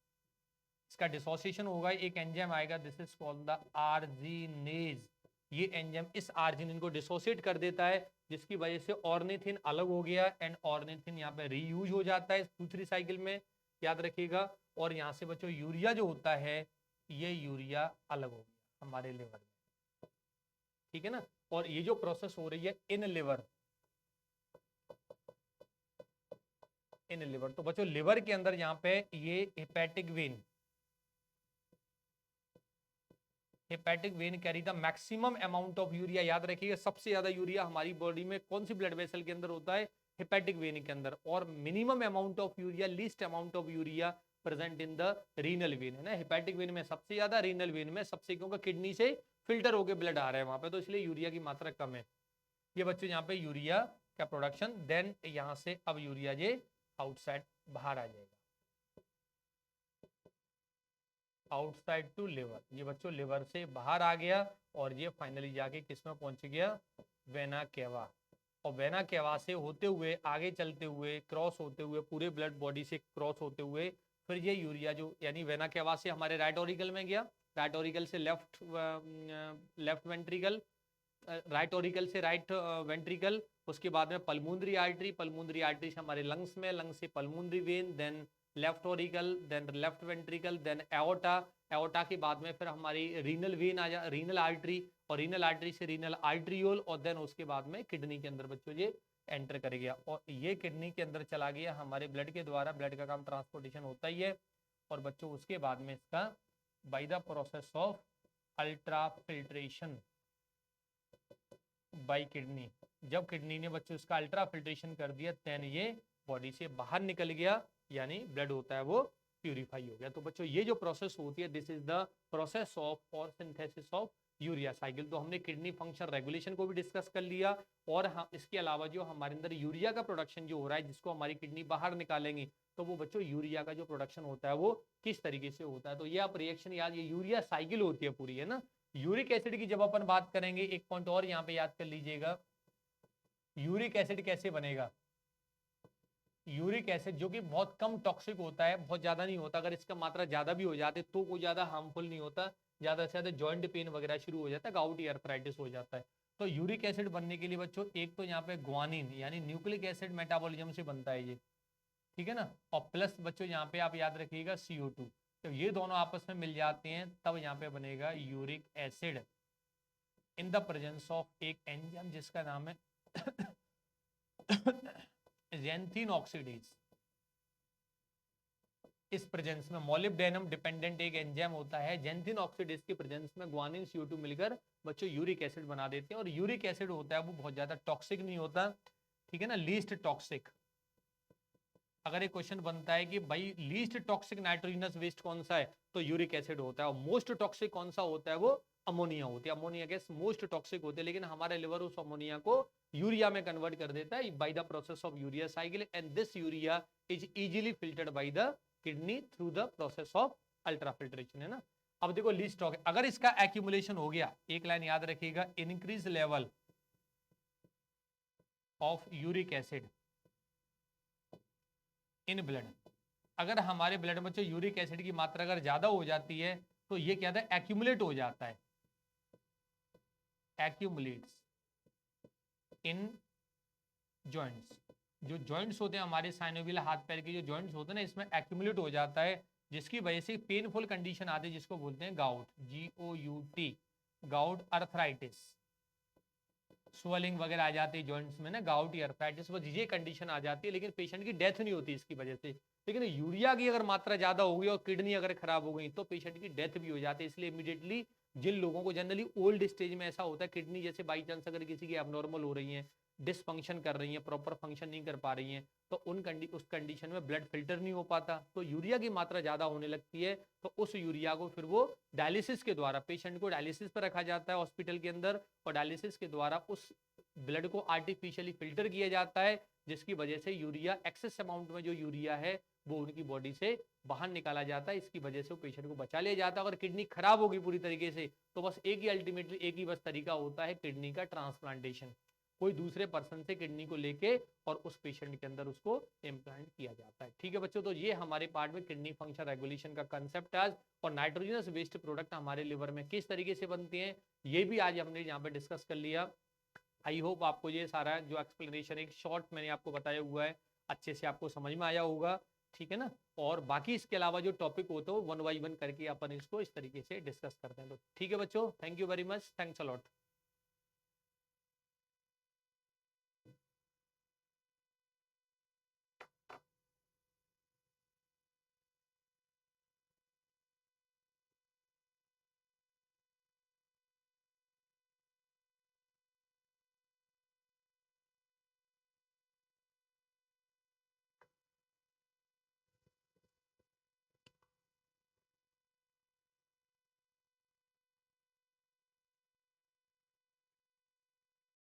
इसका डिसोसिएशन होगा, एक एंजाइम आएगा, this is called the arginase. ये एंजाइम इस आर्जिनिन को डिसोसिएट कर देता है, जिसकी वजह से ऑर्निथिन अलग हो गया, एंड ऑर्निथिन यहाँ पे रीयूज हो जाता है दूसरी साइकिल में, याद रखिएगा। और यहाँ से बच्चों यूरिया जो होता है ये यूरिया अलग हो गया हमारे लिवर में, ठीक है ना। और ये जो प्रोसेस हो रही है इन लिवर, इन लिवर, तो बच्चों लिवर के अंदर यहाँ पे ये hepatic when, hepatic when carry the maximum amount of urea. याद रखिएगा सबसे ज्यादा यूरिया हमारी बॉडी में कौन सी ब्लड वेसल के अंदर होता है, हेपेटिक वेन के अंदर, और minimum amount of urea, least amount of urea present in the renal vein, है ना। हेपेटिक वेन में सबसे ज्यादा, रीनल वेन में सबसे, क्योंकि किडनी से फिल्टर होकर ब्लड आ रहा है वहां पे, तो इसलिए यूरिया की मात्रा कम है। ये बच्चों यहाँ पे यूरिया का प्रोडक्शन, देन यहाँ से अब यूरिया ये आउटसाइड बाहर आ जाएगा, आउटसाइड टू लिवर, ये बच्चों लिवर से बाहर आ गया, और ये फाइनली जाके किस में पहुंच गया, वेना केवा। और वेना केवा से होते हुए आगे चलते हुए क्रॉस होते हुए पूरे ब्लड बॉडी से क्रॉस होते हुए फिर ये यूरिया जो, यानी वेना केवा से हमारे राइट ऑरिकल में गया, राइट ऑरिकल से लेफ्ट वेंट्रिकल, राइट ऑरिकल से राइट वेंट्रिकल, उसके बाद में पल्मोनरी आर्टरी, पल्मोनरी आर्टरी से हमारे लंग्स में, लंग्स से pulmonary vein, then left auricle, then left ventricle, then aorta, aorta के बाद में फिर हमारी रीनल वेन आ जा, रीनल आर्टरी, और रीनल आर्टरी से रीनल आर्ट्रियोल, और देन उसके बाद में किडनी के अंदर बच्चों ये एंटर कर गया, और ये किडनी के अंदर चला गया हमारे ब्लड के द्वारा, ब्लड का काम ट्रांसपोर्टेशन होता ही है। और बच्चों उसके बाद में इसका bye the process of ultra filtration by kidney, जब किडनी ने बच्चों इसका अल्ट्रा फिल्ट्रेशन कर दिया, देन ये बॉडी से बाहर निकल गया, यानी ब्लड होता है वो प्यूरिफाई हो गया। तो बच्चों ये जो प्रोसेस होती है, this is the process of और सिंथेसिस ऑफ यूरिया साइकिल। तो हमने किडनी फंक्शन रेगुलेशन को भी डिस्कस कर लिया, और हम इसके अलावा जो हमारे अंदर यूरिया का प्रोडक्शन जो हो रहा है, जिसको हमारी किडनी बाहर निकालेंगे, तो वो बच्चों यूरिया का जो प्रोडक्शन होता है वो किस तरीके से होता है। तो ये आप रिएक्शन याद, ये यूरिया साइकिल होती है पूरी, है ना। यूरिक एसिड की जब अपन बात करेंगे, एक पॉइंट और यहाँ पे याद कर लीजिएगा, यूरिक एसिड कैसे बनेगा। यूरिक एसिड जो कि बहुत कम टॉक्सिक होता है, बहुत ज्यादा नहीं होता, अगर इसका मात्रा ज्यादा भी हो जाते तो कोई ज्यादा हार्मफुल नहीं होता, ज्यादा से ज्यादा जॉइंट पेन वगैरह शुरू हो जाता है, गाउट या अर्थराइटिस हो जाता है। तो यूरिक एसिड बनने के लिए बच्चों एक तो यहाँ पे ग्वानिन यानी न्यूक्लिक एसिड मेटाबॉलिज्म से बनता है ये, ठीक है ना, और प्लस बच्चों यहाँ पे आप याद रखिएगा CO2, तो ये दोनों आपस में मिल जाते हैं, तब यहाँ पे बनेगा uric acid in the presence of एक एंजाइम जिसका नाम है ज़ैंथीन ऑक्सीडेज। इस प्रेजेंस में मोलिब्डेनम डिपेंडेंट एक एंजाइम होता है, ज़ैंथीन ऑक्सीडेज की प्रेजेंस में ग्वानिन CO2 मिलकर बच्चों यूरिक एसिड बना देते हैं। और यूरिक एसिड होता है वो बहुत ज्यादा टॉक्सिक नहीं होता, ठीक है ना, लीस्ट टॉक्सिक। अगर एक क्वेश्चन बनता है कि भाई लीस्ट टॉक्सिक नाइट्रोजनस वेस्ट कौन सा है, तो यूरिक एसिड होता है, और मोस्ट टॉक्सिक कौन सा होता है, वो अमोनिया होती है, अमोनिया गैस मोस्ट टॉक्सिक होती है, लेकिन हमारे लिवर उस अमोनिया को यूरिया में कन्वर्ट कर देता है bye the process of urea cycle, and this urea is easily filtered by the kidney through the process of ultra filtration, है ना। अब देखो लीस्ट टॉक्सिक, अगर इसका एक्यूमुलेशन हो गया, एक लाइन याद रखिएगा, increase level of uric acid in blood, अगर हमारे ब्लड में जो यूरिक एसिड की मात्रा अगर ज्यादा हो जाती है, तो ये क्या है, एक्यूमुलेट हो जाता है, एक्यूमुलेट्स इन जॉइंट्स। जो जॉइंट्स होते हैं हमारे साइनोवियल हाथ पैर के जो जॉइंट्स होते हैं ना, इसमें एक्यूमुलेट हो जाता है, जिसकी वजह से पेनफुल कंडीशन आती है, जिसको बोलते हैं gout, GOUT, gout arthritis, swelling वगैरह आ जाती है जॉइंट्स में ना, गाउट या अर्थराइटिस, बस ये कंडीशन आ जाती है, लेकिन पेशेंट की डेथ नहीं होती इसकी वजह से। लेकिन यूरिया की अगर मात्रा ज्यादा हो गई और किडनी अगर खराब हो गई, तो पेशेंट की डेथ भी हो जाती है। इसलिए इमीडिएटली जिन लोगों को जनरली ओल्ड स्टेज में ऐसा होता है, किडनी जैसे बाई चांस अगर किसी की एबनॉर्मल हो रही है, डिसफंक्शन कर रही है, प्रॉपर फंक्शन नहीं कर पा रही हैं, तो उस कंडीशन में ब्लड फिल्टर नहीं हो पाता, तो यूरिया की मात्रा ज्यादा होने लगती है, तो उस यूरिया को फिर वो डायलिसिस के द्वारा, पेशेंट को डायलिसिस पर रखा जाता है हॉस्पिटल के अंदर, और डायलिसिस के द्वारा उस ब्लड को आर्टिफिशियली फिल्टर किया जाता है, जिसकी वजह से यूरिया एक्सेस अमाउंट में जो यूरिया है वो उनकी बॉडी से बाहर निकाला जाता है। इसकी वजह से वो पेशेंट को बचा लिया जाता है। अगर किडनी खराब होगी पूरी तरीके से, तो बस एक ही अल्टीमेटली एक ही बस तरीका होता है किडनी का ट्रांसप्लांटेशन। कोई दूसरे पर्सन से किडनी को लेके और उस पेशेंट के अंदर उसको इम्प्लांट किया जाता है। ठीक है बच्चों, तो ये हमारे पार्ट में किडनी फंक्शन रेगुलेशन का कंसेप्ट आज, और नाइट्रोजनस वेस्ट प्रोडक्ट हमारे लिवर में किस तरीके से बनती हैं ये भी आज हमने यहाँ पे डिस्कस कर लिया। आई होप आपको ये सारा जो एक्सप्लेनेशन एक शॉर्ट मैंने आपको बताया हुआ है अच्छे से आपको समझ में आया होगा। ठीक है ना, और बाकी इसके अलावा जो टॉपिक होता है वो 1 बाय 1 करके अपन इसको इस तरीके से डिस्कस करते हैं। तो ठीक है बच्चों, thank you very much, thanks a lot.